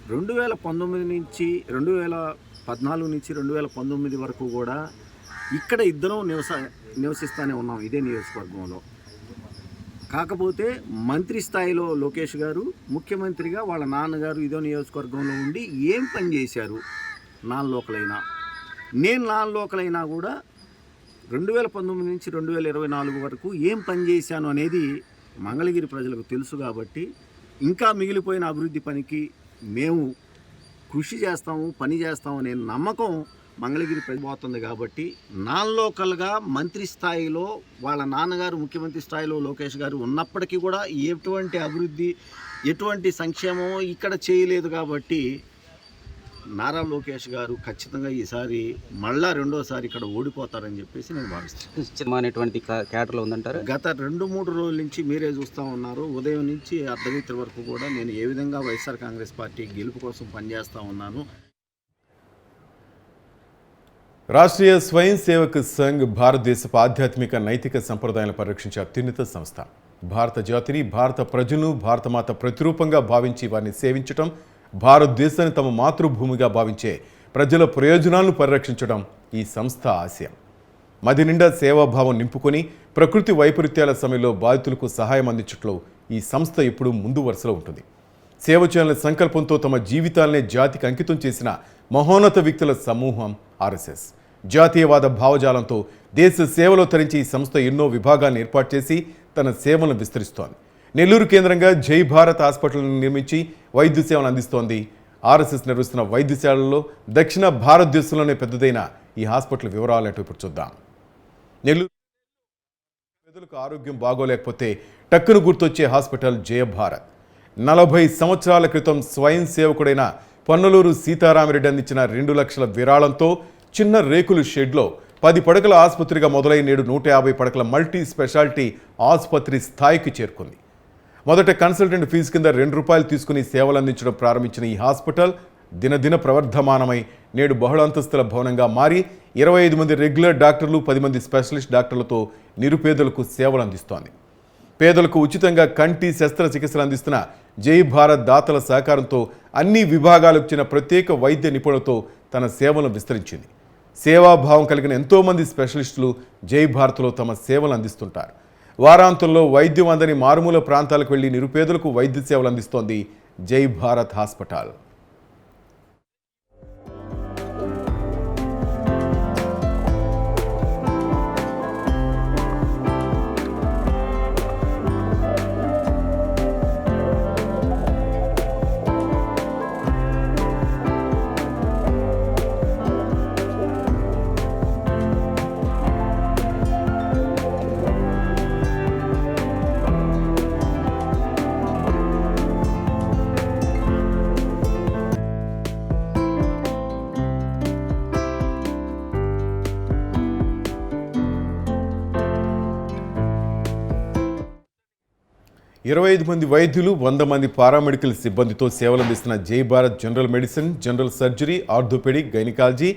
Speaker 11: 2019 నుంచి 2014 నుంచి 2019 వరకు కూడా ఇక్కడ ఇద్దరం నివసిస్తూనే ఉన్నాం ఇదే నియోజకవర్గంలో. కాకపోతే మంత్రి స్థాయిలో లోకేష్ గారు, ముఖ్యమంత్రిగా వాళ్ళ నాన్నగారు ఇదో నియోజకవర్గంలో ఉండి ఏం పని చేశారు నాన్ లోకలైనా, నేను నాన్ లోకలైనా కూడా 2019 నుంచి 2024 వరకు ఏం పని చేశాను అనేది మంగళగిరి ప్రజలకు తెలుసు. కాబట్టి ఇంకా మిగిలిపోయిన అభివృద్ధి పనికి మేము కృషి చేస్తాము, పని చేస్తాము అనే నమ్మకం మంగళగిరి ప్రజపోతుంది. కాబట్టి నాన్ లోకల్గా మంత్రి స్థాయిలో వాళ్ళ నాన్నగారు ముఖ్యమంత్రి స్థాయిలో లోకేష్ గారు ఉన్నప్పటికీ కూడా ఎటువంటి అభివృద్ధి, ఎటువంటి సంక్షేమం ఇక్కడ చేయలేదు. కాబట్టి నారా లోకేష్ గారు ఖచ్చితంగా ఈసారి మళ్ళా రెండోసారి ఇక్కడ ఓడిపోతారని చెప్పేసి నేను భావిస్తాను.
Speaker 10: కేటర్లు ఉందంటారు.
Speaker 11: గత 2-3 రోజుల నుంచి మీరే చూస్తూ ఉన్నారు. ఉదయం నుంచి అర్ధరాత్రి వరకు కూడా నేను ఏ విధంగా వైఎస్ఆర్ కాంగ్రెస్ పార్టీ గెలుపు కోసం పనిచేస్తూ ఉన్నాను.
Speaker 1: రాష్ట్రీయ స్వయం సేవక్ సంఘ్ భారతదేశపు ఆధ్యాత్మిక నైతిక సంప్రదాయాలను పరిరక్షించే అత్యున్నత సంస్థ. భారత జాతిని, భారత ప్రజలను భారతమాత ప్రతిరూపంగా భావించి వారిని సేవించటం, భారతదేశాన్ని తమ మాతృభూమిగా భావించే ప్రజల ప్రయోజనాలను పరిరక్షించడం ఈ సంస్థ ఆశయం. మది నిండా సేవాభావం నింపుకొని ప్రకృతి వైపరీత్యాల సమయంలో బాధితులకు సహాయం అందించట్లో ఈ సంస్థ ఎప్పుడూ ముందు వరుసలో ఉంటుంది. సేవ చేయాలనే సంకల్పంతో తమ జీవితాలనే జాతికి అంకితం చేసిన మహోన్నత వ్యక్తుల సమూహం ఆర్ఎస్ఎస్. జాతీయవాద భావజాలంతో దేశ సేవలో తరించి ఈ సంస్థ ఎన్నో విభాగాలను ఏర్పాటు చేసి తన సేవలను విస్తరిస్తోంది. నెల్లూరు కేంద్రంగా జై భారత్ హాస్పిటల్ను నిర్మించి వైద్య సేవలు అందిస్తోంది. ఆర్ఎస్ఎస్ నిర్వహిస్తున్న వైద్యశాలల్లో దక్షిణ భారతదేశంలోనే పెద్దదైన ఈ హాస్పిటల్ వివరాలంటూ ఇప్పుడు చూద్దాం. నెల్లూరు పేదలకు ఆరోగ్యం బాగోలేకపోతే టక్కును గుర్తొచ్చే హాస్పిటల్ జయ భారత్. 40 సంవత్సరాల క్రితం స్వయం సేవకుడైన పొన్నలూరు సీతారామిరెడ్డి అందించిన 2 లక్షల విరాళంతో చిన్న రేకుల షెడ్లో 10 పడకల ఆసుపత్రిగా మొదలై నేడు 150 పడకల మల్టీ స్పెషాలిటీ ఆసుపత్రి స్థాయికి చేరుకుంది. మొదట కన్సల్టెంట్ ఫీజు కింద ₹2 తీసుకుని సేవలు అందించడం ప్రారంభించిన ఈ హాస్పిటల్ దినదిన ప్రవర్ధమానమై నేడు బహుళంతస్తుల భవనంగా మారి 25 మంది రెగ్యులర్ డాక్టర్లు, 10 మంది స్పెషలిస్ట్ డాక్టర్లతో నిరుపేదలకు సేవలు అందిస్తోంది. పేదలకు ఉచితంగా కంటి శస్త్రచికిత్సలు అందిస్తున్న జై భారత్ దాతల సహకారంతో అన్ని విభాగాలకు చెందిన ప్రత్యేక వైద్య నిపుణులతో తన సేవలను విస్తరించింది. సేవాభావం కలిగిన ఎంతోమంది స్పెషలిస్టులు జై భారత్లో తమ సేవలు అందిస్తుంటారు. వారాంతంలో వైద్యం అందని మారుమూల ప్రాంతాలకు వెళ్లి నిరుపేదలకు వైద్య సేవలు అందిస్తోంది జై భారత్ హాస్పిటల్. 25 మంది వైద్యులు 100 మంది పారామెడికల్ సిబ్బందితో సేవలందిస్తున్న Jai Bharat general medicine, general surgery, orthopaedic, gynaecology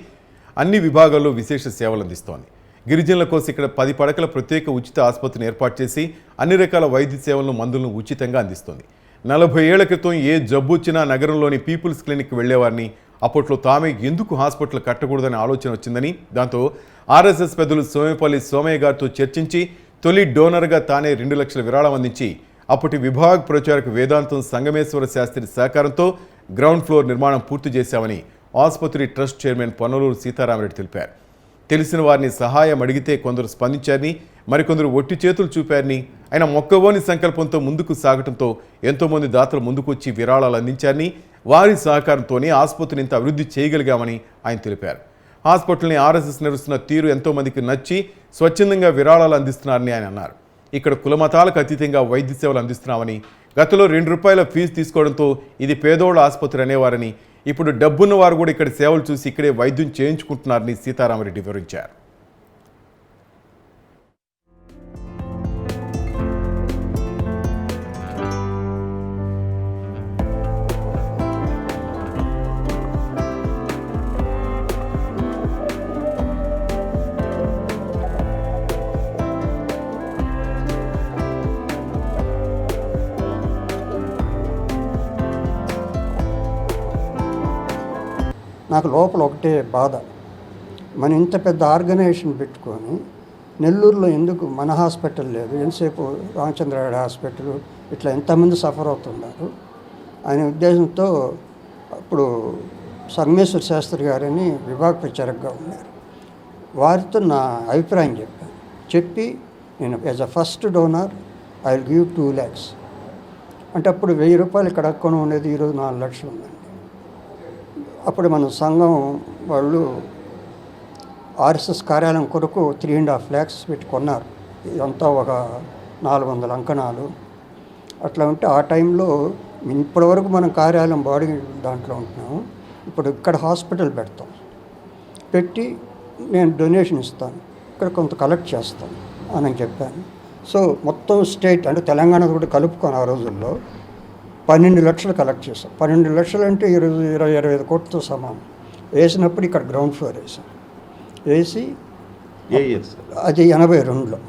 Speaker 1: అన్ని విభాగాల్లో విశేష సేవలందిస్తోంది. గిరిజనుల కోసం ఇక్కడ 10 పడకల ప్రత్యేక ఉచిత ఆసుపత్రిని ఏర్పాటు చేసి అన్ని రకాల వైద్య సేవలను, మందులను ఉచితంగా అందిస్తోంది. 40 ఏళ్ల క్రితం ఏ జబ్బు వచ్చినా నగరంలోని పీపుల్స్ క్లినిక్ వెళ్లేవారిని. అప్పట్లో తామే ఎందుకు హాస్పిటల్ కట్టకూడదనే ఆలోచన వచ్చిందని, దాంతో ఆర్ఎస్ఎస్ పెద్దలు సోమేపల్లి సోమయ్య గారితో చర్చించి తొలి డోనర్గా తానే 2 లక్షల విరాళం అందించి అప్పటి విభాగ ప్రచారక వేదాంతం సంగమేశ్వర శాస్త్రి సహకారంతో గ్రౌండ్ ఫ్లోర్ నిర్మాణం పూర్తి చేశామని ఆసుపత్రి ట్రస్ట్ చైర్మన్ పొన్నలూరు సీతారామరెడ్డి తెలిపారు. తెలిసిన వారిని సహాయం అడిగితే కొందరు స్పందించారని, మరికొందరు ఒట్టి చేతులు చూపారని, ఆయన మొక్కవోని సంకల్పంతో ముందుకు సాగటంతో ఎంతోమంది దాతలు ముందుకొచ్చి విరాళాలు అందించారని, వారి సహకారంతోనే ఆసుపత్రిని ఇంత అభివృద్ధి చేయగలిగామని ఆయన తెలిపారు. హాస్పిటల్ని ఆర్ఎస్ఎస్ నిర్వహిస్తున్న తీరు ఎంతోమందికి నచ్చి స్వచ్ఛందంగా విరాళాలు అందిస్తున్నారని ఆయన అన్నారు. ఇక్కడ కులమతాలకు అతీతంగా వైద్య సేవలు అందిస్తున్నామని, గతంలో ₹2 ఫీజు తీసుకోవడంతో ఇది పేదోళ్ళ ఆసుపత్రి అనేవారని, ఇప్పుడు డబ్బున్న వారు కూడా ఇక్కడ సేవలు చూసి ఇక్కడే వైద్యం చేయించుకుంటున్నారని సీతారామరెడ్డి వివరించారు.
Speaker 9: నాకు లోపల ఒకటే బాధ, మనం ఇంత పెద్ద ఆర్గనైజేషన్ పెట్టుకొని నెల్లూరులో ఎందుకు మన హాస్పిటల్ లేదు? ఎంతసేపు రామచంద్రారెడ్డి హాస్పిటల్ ఇట్లా ఎంతమంది సఫర్ అవుతున్నారు అనే ఉద్దేశంతో అప్పుడు సంగమేశ్వర శాస్త్రి గారని విభాగ ప్రచారకగా ఉన్నారు. వారితో నా అభిప్రాయం చెప్పి నేను as a first donor I will give 2 lakhs అంటే అప్పుడు ₹1000 ఇక్కడ అక్కడ ఉండేది, ఈరోజు 4 లక్షలు ఉందండి. అప్పుడు మన సంఘం వాళ్ళు ఆర్ఎస్ఎస్ కార్యాలయం కొరకు 3.5 lakhs పెట్టి కొన్నారు. ఇదంతా ఒక 400 అంకణాలు అట్లా ఉంటే ఆ టైంలో ఇప్పటివరకు మనం కార్యాలయం బాడీ దాంట్లో ఉంటున్నాము. ఇప్పుడు ఇక్కడ హాస్పిటల్ పెట్టి నేను డొనేషన్ ఇస్తాను, ఇక్కడ కొంత కలెక్ట్ చేస్తాను అని చెప్పాను. సో మొత్తం స్టేట్ అంటే తెలంగాణ కూడా కలుపుకొని ఆ రోజుల్లో 12 లక్షలు కలెక్ట్ చేస్తాం. 12 లక్షలు అంటే 25 కోట్లతో సమానం. వేసినప్పుడు ఇక్కడ గ్రౌండ్ ఫ్లోర్ వేసి అది 82లో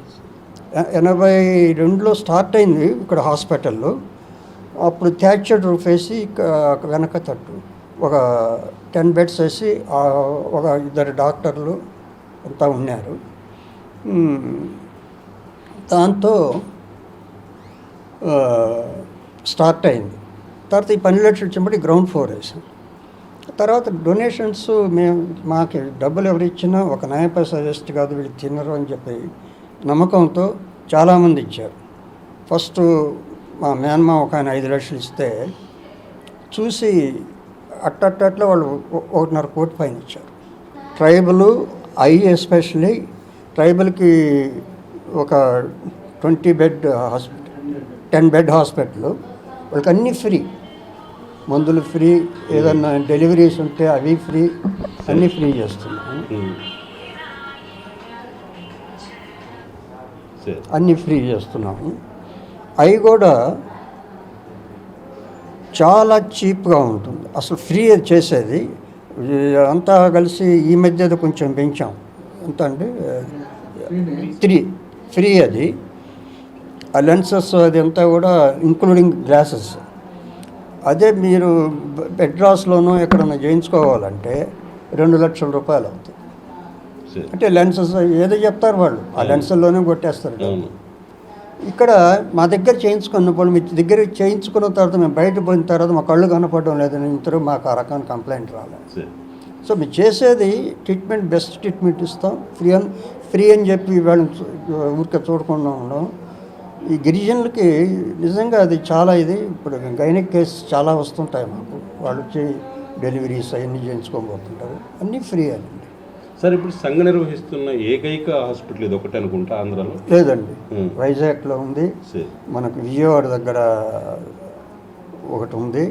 Speaker 9: 82లో స్టార్ట్ అయింది ఇక్కడ హాస్పిటల్లో. అప్పుడు థ్యాచర్డ్ రూఫ్ వేసి వెనక తట్టు ఒక 10 బెడ్స్ వేసి ఒక 2 డాక్టర్లు అంతా ఉన్నారు. దాంతో స్టార్ట్ అయింది. తర్వాత ఈ 12 లక్షలు వచ్చినప్పుడు గ్రౌండ్ ఫ్లోర్ వేసాం. తర్వాత డొనేషన్స్ మాకు డబ్బులు ఎవరు ఇచ్చినా ఒక 9 పైసా వేస్ట్ కాదు, వీళ్ళు తినరు అని చెప్పి నమ్మకంతో చాలామంది ఇచ్చారు. ఫస్ట్ మా మేనమా ఒక ఆయన 5 లక్షలు ఇస్తే చూసి అట్టట్లో వాళ్ళు 1.5 కోటి పైన ఇచ్చారు. ట్రైబల్ ఎస్పెషల్లీ ట్రైబల్కి ఒక 20 బెడ్ హాస్పిటల్, 10 బెడ్ హాస్పిటల్, వాళ్ళకి అన్నీ ఫ్రీ, మందులు ఫ్రీ, ఏదన్నా డెలివరీస్ ఉంటే అవి ఫ్రీ, అన్నీ ఫ్రీ చేస్తున్నాము. అన్నీ ఫ్రీ చేస్తున్నాము. అవి కూడా చాలా చీప్గా ఉంటుంది. అసలు ఫ్రీ చేసేది అంతా కలిసి ఈ మధ్య కొంచెం పెంచాం. ఎంత అంటే 3 ఫ్రీ అది. ఆ లెన్సెస్ అది అంతా కూడా ఇంక్లూడింగ్ గ్లాసెస్. అదే మీరు మెడ్రాస్లోనూ ఎక్కడన్నా చేయించుకోవాలంటే ₹2 లక్షల అవుతుంది. అంటే లెన్సెస్ ఏదో చెప్తారు వాళ్ళు, ఆ లెన్సుల్లోనే కొట్టేస్తారు. ఇక్కడ మా దగ్గర చేయించుకున్నప్పుడు మీ దగ్గర చేయించుకున్న తర్వాత మేము బయట పోయిన తర్వాత మా కళ్ళు కనపడడం లేదని ఇంతలో మాకు ఆ రకమైన కంప్లైంట్ రాలేదు. సో మీరు చేసేది ట్రీట్మెంట్, బెస్ట్ ట్రీట్మెంట్ ఇస్తాం, ఫ్రీ అని చెప్పి వాళ్ళని ఊరికే చూడకుండా ఉండడం. ఈ గిరిజనులకి నిజంగా అది చాలా ఇది. ఇప్పుడు గైనిక్ కేసు చాలా వస్తుంటాయి మాకు, వాళ్ళు వచ్చి డెలివరీస్ అవన్నీ చేయించుకోబోతుంటారు, అన్నీ ఫ్రీ అండి.
Speaker 12: సార్, ఇప్పుడు సంఘ నిర్వహిస్తున్న ఏకైక హాస్పిటల్ ఇది ఒకటి అనుకుంటా ఆంధ్రాలో?
Speaker 9: లేదండి, వైజాగ్లో ఉంది, మనకు విజయవాడ దగ్గర ఒకటి ఉంది.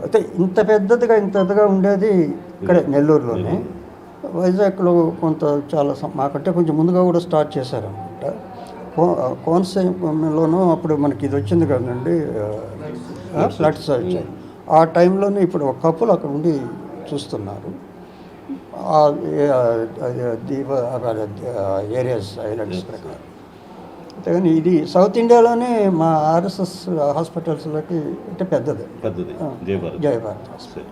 Speaker 9: అయితే ఇంత పెద్దగా ఉండేది ఇక్కడ నెల్లూరులోనే. వైజాగ్లో కొంత చాలా మాకంటే కొంచెం ముందుగా కూడా స్టార్ట్ చేశారనుకుంటా. కోనసీమలోనూ అప్పుడు మనకి ఇది వచ్చింది కదండి, ఫ్లడ్స్ వచ్చాయి. ఆ టైంలోనే ఇప్పుడు ఒక కప్పులు అక్కడ ఉండి చూస్తున్నారు ఏరియాస్ ఐలాండ్స్ ప్రకారం. అంతేగాని ఇది సౌత్ ఇండియాలోనే మా ఆర్ఎస్ఎస్ హాస్పిటల్స్లోకి అంటే పెద్దది జయభారత్ హాస్పిటల్.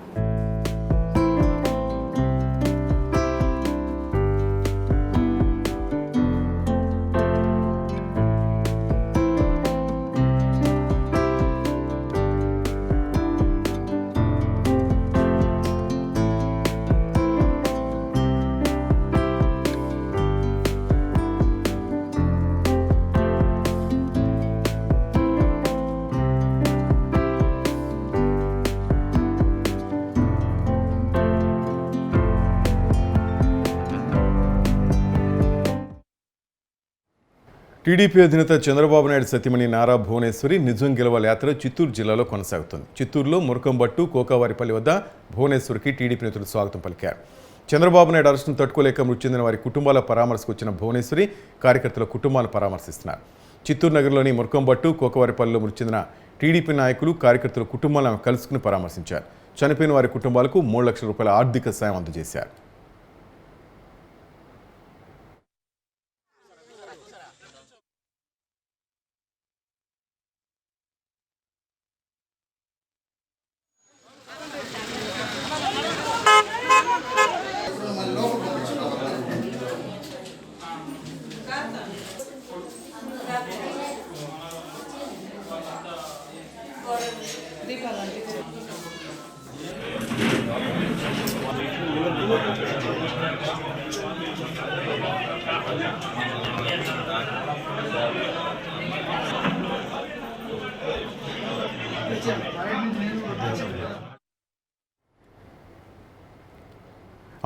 Speaker 1: టీడీపీ అధినేత చంద్రబాబు నాయుడు సతీమణి నారా భువనేశ్వరి నిజం గెలవాల యాత్ర చిత్తూరు జిల్లాలో కొనసాగుతుంది. చిత్తూరులో మురకంబట్టు కోకావారిపల్లి వద్ద భువనేశ్వరికి టీడీపీ నేతలు స్వాగతం పలికారు. చంద్రబాబు నాయుడు అరెస్టును తట్టుకోలేక మృతి చెందిన వారి కుటుంబాల పరామర్శకు వచ్చిన భువనేశ్వరి కార్యకర్తల కుటుంబాలను పరామర్శిస్తున్నారు. చిత్తూరు నగరంలోని మురకంబట్టు కోకావారిపల్లిలో మృతి చెందిన టీడీపీ నాయకులు కార్యకర్తల కుటుంబాలను కలుసుకుని పరామర్శించారు. చనిపోయిన వారి కుటుంబాలకు 3 లక్షల రూపాయల ఆర్థిక సాయం అందజేశారు.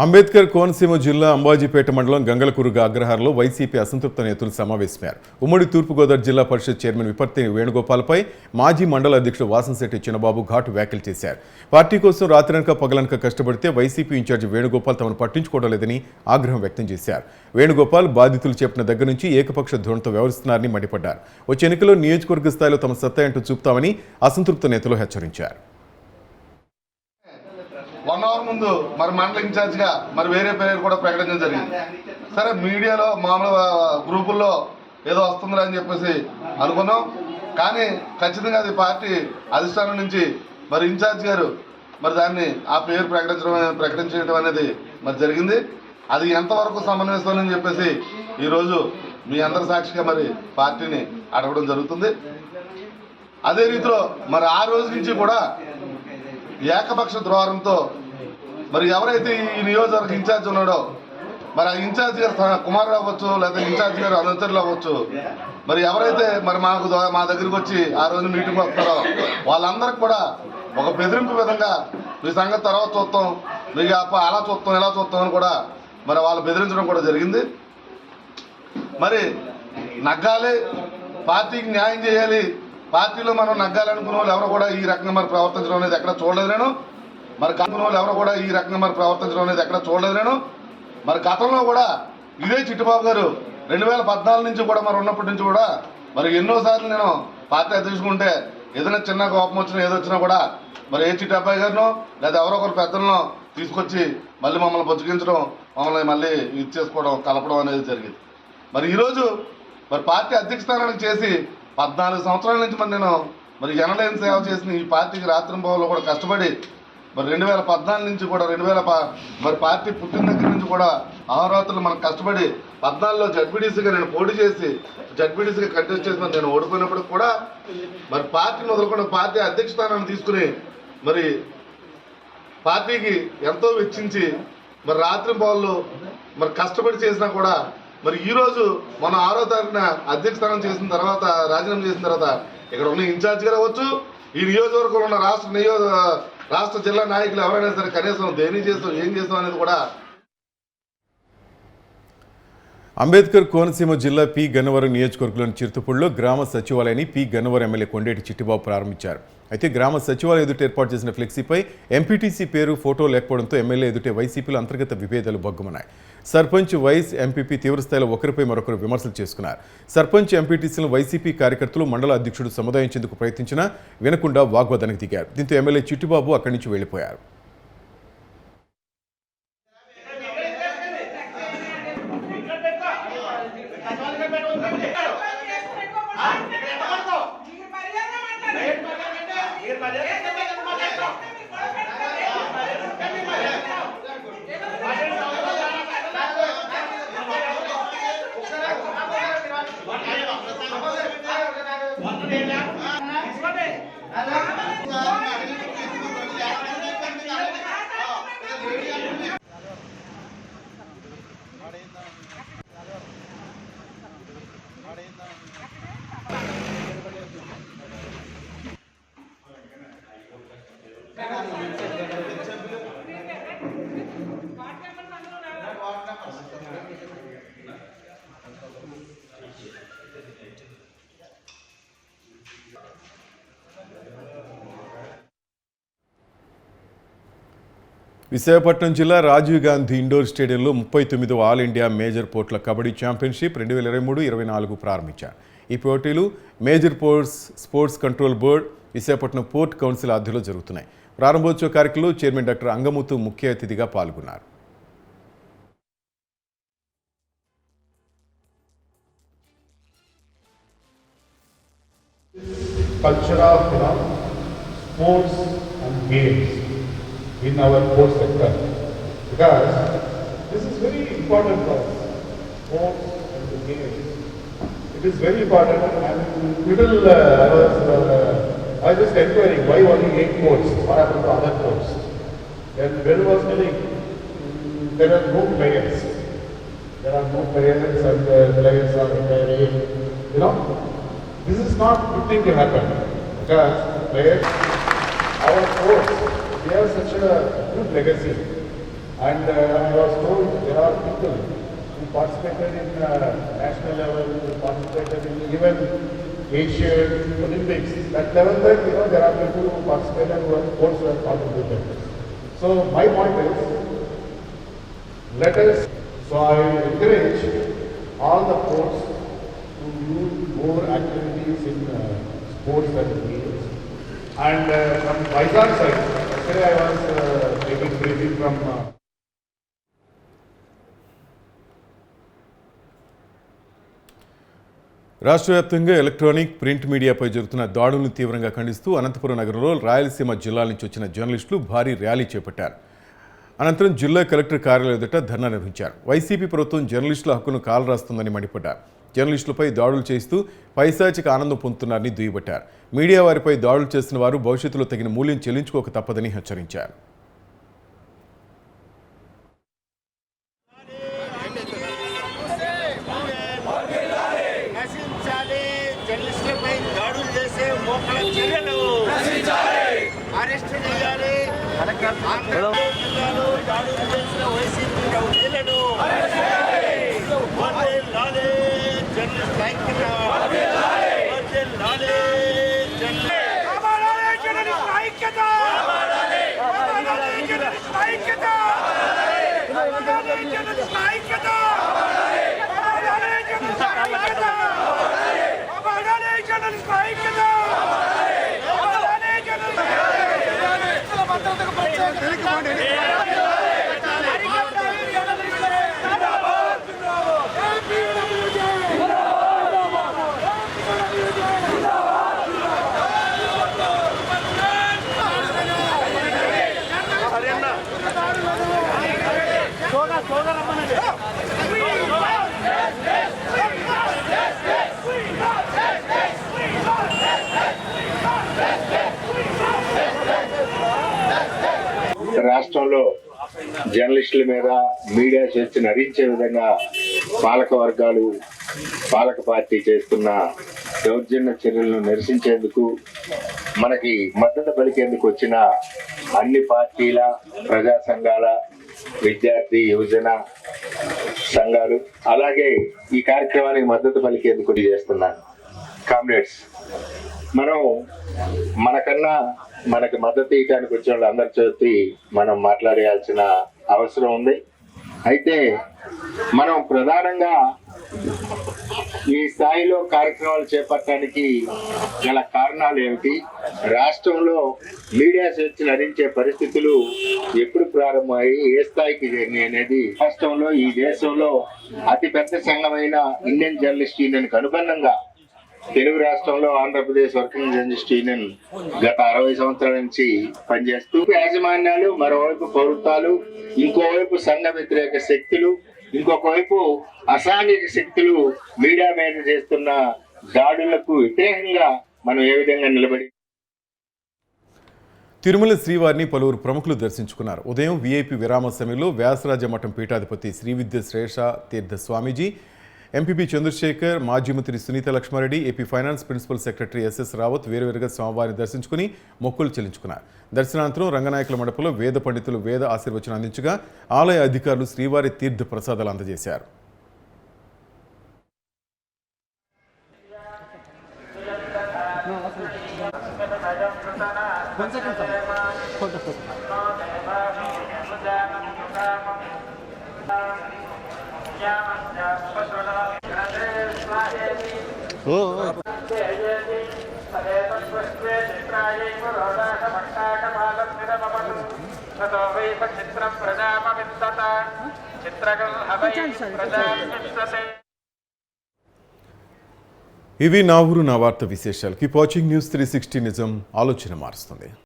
Speaker 1: అంబేద్కర్ కోనసీమ జిల్లా అంబాజీపేట మండలం గంగలకురుగ అగ్రహారంలో వైసీపీ అసంతృప్త నేతలు సమావేశమయ్యారు. ఉమ్మడి తూర్పుగోదావరి జిల్లా పరిషత్ చైర్మన్ విపర్తి వేణుగోపాల్పై మాజీ మండల అధ్యక్షుడు వాసంశెట్టి చిన్నబాబు ఘాటు వ్యాఖ్యలు చేశారు. పార్టీ కోసం రాత్రనక పగలనక కష్టపడితే వైసీపీ ఇన్ఛార్జి వేణుగోపాల్ తమను పట్టించుకోవడం లేదని ఆగ్రహం వ్యక్తం చేశారు. వేణుగోపాల్ బాధితులు చెప్పిన దగ్గర నుంచి ఏకపక్ష ధోరణితో వ్యవహరిస్తున్నారని మండిపడ్డారు. వచ్చే ఎన్నికల్లో నియోజకవర్గ స్థాయిలో తమ సత్తా ఏంటో చూపుతామని అసంతృప్త నేతలు హెచ్చరించారు.
Speaker 13: 1 అవర్ ముందు మరి మండల ఇన్ఛార్జ్గా మరి వేరే పేరు కూడా ప్రకటించడం జరిగింది. సరే మీడియాలో మామూలు గ్రూపుల్లో ఏదో వస్తుందిరా అని చెప్పేసి అనుకున్నాం. కానీ ఖచ్చితంగా అది పార్టీ అధిష్టానం నుంచి మరి ఇన్ఛార్జ్ గారు మరి దాన్ని ఆ పేరు ప్రకటించడం అనేది మరి జరిగింది. అది ఎంతవరకు సమన్వయిస్తానని చెప్పేసి ఈరోజు మీ అందరి సాక్షిగా మరి పార్టీని అడగడం జరుగుతుంది. అదే రీతిలో మరి ఆ రోజు నుంచి కూడా ఏకపక్ష ద్రోహంతో మరి ఎవరైతే ఈ నియోజకవర్గ ఇన్ఛార్జ్ ఉన్నాడో మరి ఆ ఇన్ఛార్జ్ గారు కుమారుడు అవ్వచ్చు, లేదా ఇన్ఛార్జ్ గారు అనుచరులు అవ్వచ్చు, మరి ఎవరైతే మరి మా దగ్గరికి వచ్చి ఆ రోజు మీటింగ్ వస్తారో వాళ్ళందరికీ కూడా ఒక బెదిరింపు విధంగా మీ సంగతి తర్వాత చూస్తాం, మీకు అలా చూస్తాం ఇలా చూస్తాం అని కూడా మరి వాళ్ళు బెదిరించడం కూడా జరిగింది. మరి నగ్గాలి, పార్టీకి న్యాయం చేయాలి, పార్టీలో మనం నగ్గాలనుకున్న వాళ్ళు ఎవరు కూడా ఈ రకంగా మరి ప్రవర్తించడం అనేది ఎక్కడ చూడలేదు నేను. మరి మరి గతంలో కూడా ఇదే చిట్టుబాబు గారు 2014 నుంచి కూడా మరి ఉన్నప్పటి నుంచి కూడా మరి ఎన్నోసార్లు నేను పార్టీ అధ్యక్షుకుంటే ఏదైనా చిన్న కోపం వచ్చినా ఏదో వచ్చినా కూడా మరి ఏ చిట్టి అబ్బాయి గారినో లేదా ఎవరో ఒకరు పెద్దలను తీసుకొచ్చి మళ్ళీ మమ్మల్ని బుజ్జగించడం, మమ్మల్ని మళ్ళీ ఇది చేసుకోవడం, కలపడం అనేది జరిగింది. మరి ఈరోజు మరి పార్టీ అధ్యక్ష స్థానానికి చేసి 14 సంవత్సరాల నుంచి మరి నేను మరి ఎనలేని సేవ చేసిన ఈ పార్టీకి రాత్రింబవల్లో కూడా కష్టపడి మరి 2014 నుంచి కూడా మరి పార్టీ పుట్టిన దగ్గర నుంచి కూడా అహోరాత్రులు మనం కష్టపడి 14లో జడ్పీటీసీగా నేను పోటీ చేసి జడ్పీటీసీగా కంటెస్ట్ చేసిన నేను ఓడిపోయినప్పుడు కూడా మరి పార్టీని వదులుకున్న పార్టీ అధ్యక్ష స్థానాన్ని తీసుకుని మరి పార్టీకి ఎంతో వెచ్చించి మరి రాత్రింబవళ్ళు మరి కష్టపడి చేసినా కూడా మరి ఈరోజు మన 6వ తారీఖున అధ్యక్ష స్థానం చేసిన తర్వాత రాజీనామా చేసిన తర్వాత ఇక్కడ ఉన్న ఇన్ఛార్జ్ గారు అవ్వచ్చు, ఈ నియోజకవర్గంలో ఉన్న రాష్ట్ర జిల్లా నాయకులు ఎవరైనా సరే కనీసం దేని చేస్తాం ఏం చేస్తాం అనేది కూడా.
Speaker 1: అంబేద్కర్ కోనసీమ జిల్లా పి గన్నవరం నియోజకవర్గంలోని చిరుతపూడిలో గ్రామ సచివాలయాన్ని పి గన్నవరం ఎమ్మెల్యే కొండేటి చిట్టిబాబు ప్రారంభించారు. అయితే గ్రామ సచివాలయం ఎదుట ఏర్పాటు చేసిన ఫ్లెక్సీపై ఎంపీటీసీ పేరు, ఫోటో లేకపోవడంతో ఎమ్మెల్యే ఎదుటే వైసీపీలో అంతర్గత విభేదాలు బగ్గుమన్నాయి. సర్పంచ్, వైస్ ఎంపీపీ తీవ్రస్థాయిలో ఒకరిపై మరొకరు విమర్శలు చేసుకున్నారు. సర్పంచ్, ఎంపీటీసీలను వైసీపీ కార్యకర్తలు మండల అధ్యక్షుడు సముదాయించేందుకు ప్రయత్నించినా వినకుండా వాగ్వాదానికి దిగారు. దీంతో ఎమ్మెల్యే చిట్టిబాబు అక్కడి నుంచి వెళ్లిపోయారు. విశాఖపట్నం జిల్లా రాజీవ్ గాంధీ ఇండోర్ స్టేడియంలో 39వ ఆల్ ఇండియా మేజర్ పోర్ట్ల కబడ్డీ ఛాంపియన్షిప్ 2023-24 ప్రారంభించారు. ఈ పోటీలు major sports control board, Visakhapatnam port council ఆధ్వర్యంలో జరుగుతున్నాయి. ప్రారంభోత్సవ కార్యక్రమంలో చైర్మన్ డాక్టర్ అంగముతు ముఖ్య అతిథిగా పాల్గొన్నారు.
Speaker 14: Culture of sports and games in our sports sector, because this is very important for us. Sports and the games, it is very important. And little I was just inquiring why only 8 sports, what happened to other sports? Then Bill was telling there are no players. There are no players and the players are very, this is not good thing to happen, because players, our sports, they have such a good legacy. And I was told there are people who participated in national level, who participated in even Asian Olympics. That level that there are people who participated who are sports who have contributed. So my point is, let us. So I encourage all the sports to do more activities in sports and games. And from Vizag side, yesterday I was taking briefing from
Speaker 1: రాష్ట్ర వ్యాప్తంగా electronic, print మీడియాపై జరుగుతున్న దాడులను తీవ్రంగా ఖండిస్తూ అనంతపురం నగరంలో రాయలసీమ జిల్లాల నుంచి వచ్చిన జర్నలిస్టులు భారీ ర్యాలీ చేపట్టారు. అనంతరం జిల్లా కలెక్టర్ కార్యాలయం ఎదుట ధర్నా నిర్వహించారు. వైసీపీ ప్రభుత్వం జర్నలిస్టుల హక్కును కాలరాస్తుందని మండిపడ్డారు. జర్నలిస్టులపై దాడులు చేస్తూ పైశాచిక ఆనందం పొందుతున్నారని దుయ్యబట్టారు. మీడియా వారిపై దాడులు చేస్తున్న వారు భవిష్యత్తులో తగిన మూల్యం చెల్లించుకోక తప్పదని హెచ్చరించారు.
Speaker 15: రాష్ట్రంలో జర్నలిస్టుల మీద మీడియా స్వేచ్ఛను హరించే విధంగా పాలక వర్గాలు, పాలక పార్టీ చేస్తున్న దౌర్జన్య చర్యలను నిరసించేందుకు, మనకి మద్దతు పలికేందుకు వచ్చిన అన్ని పార్టీల, ప్రజా సంఘాల, విద్యార్థి, యువజన సంఘాలు, అలాగే ఈ కార్యక్రమానికి మద్దతు పలికేందుకు చేస్తున్నాను. కామ్రేడ్స్, మనం మనకన్నా మనకు మద్దతు ఇవ్వడానికి వచ్చిన వాళ్ళందరితో మనం మాట్లాడేయాల్సిన అవసరం ఉంది. అయితే మనం ప్రధానంగా ఈ స్థాయిలో కార్యక్రమాలు చేపట్టడానికి గల కారణాలు ఏమిటి, రాష్ట్రంలో మీడియా స్వేచ్ఛను హరించే పరిస్థితులు ఎప్పుడు ప్రారంభమయ్యి ఏ స్థాయికి చేరినాయి అనేది, రాష్ట్రంలో ఈ దేశంలో అతిపెద్ద సంఘమైన ఇండియన్ జర్నలిస్ట్ యూనియన్ కు అనుబంధంగా తెలుగు రాష్ట్రంలో ఆంధ్రప్రదేశ్ వర్కింగ్ జర్నలిస్ట్ యూనియన్ గత 60 సంవత్సరాల నుంచి పనిచేస్తూ యాజమాన్యాలు, మరోవైపు ప్రభుత్వాలు, ఇంకోవైపు సంఘ వ్యతిరేక శక్తులు, ఇంకొక వైపు అసాంఘిక శక్తులు మీడియా మీద చేస్తున్న దాడులకు వ్యతిరేకంగా మనం ఏ విధంగా నిలబడి.
Speaker 1: తిరుమల శ్రీవారిని పలువురు ప్రముఖులు దర్శించుకున్నారు. ఉదయం వీఐపీ విరామ సమయంలో వ్యాసరాజ మఠం పీఠాధిపతి శ్రీవిద్య శ్రేష తీర్థ స్వామీజీ, ఎంపీపీ చంద్రశేఖర్, మాజీ మంత్రి Sunitha Laxma Reddy, AP finance principal secretary SS Rawat వేరువేరుగా స్వామివారిని దర్శించుకుని మొక్కులు చెల్లించుకున్నారు. దర్శనానంతరం రంగనాయకుల మండపంలో వేద పండితులు వేద ఆశీర్వచనం అందించగా ఆలయ అధికారులు శ్రీవారి తీర్థ ప్రసాదాలు అందజేశారు. ఇవి నా ఊరు నా వార్త విశేషాలు. Keep watching news 360. నిజం ఆలోచన మారుస్తుంది.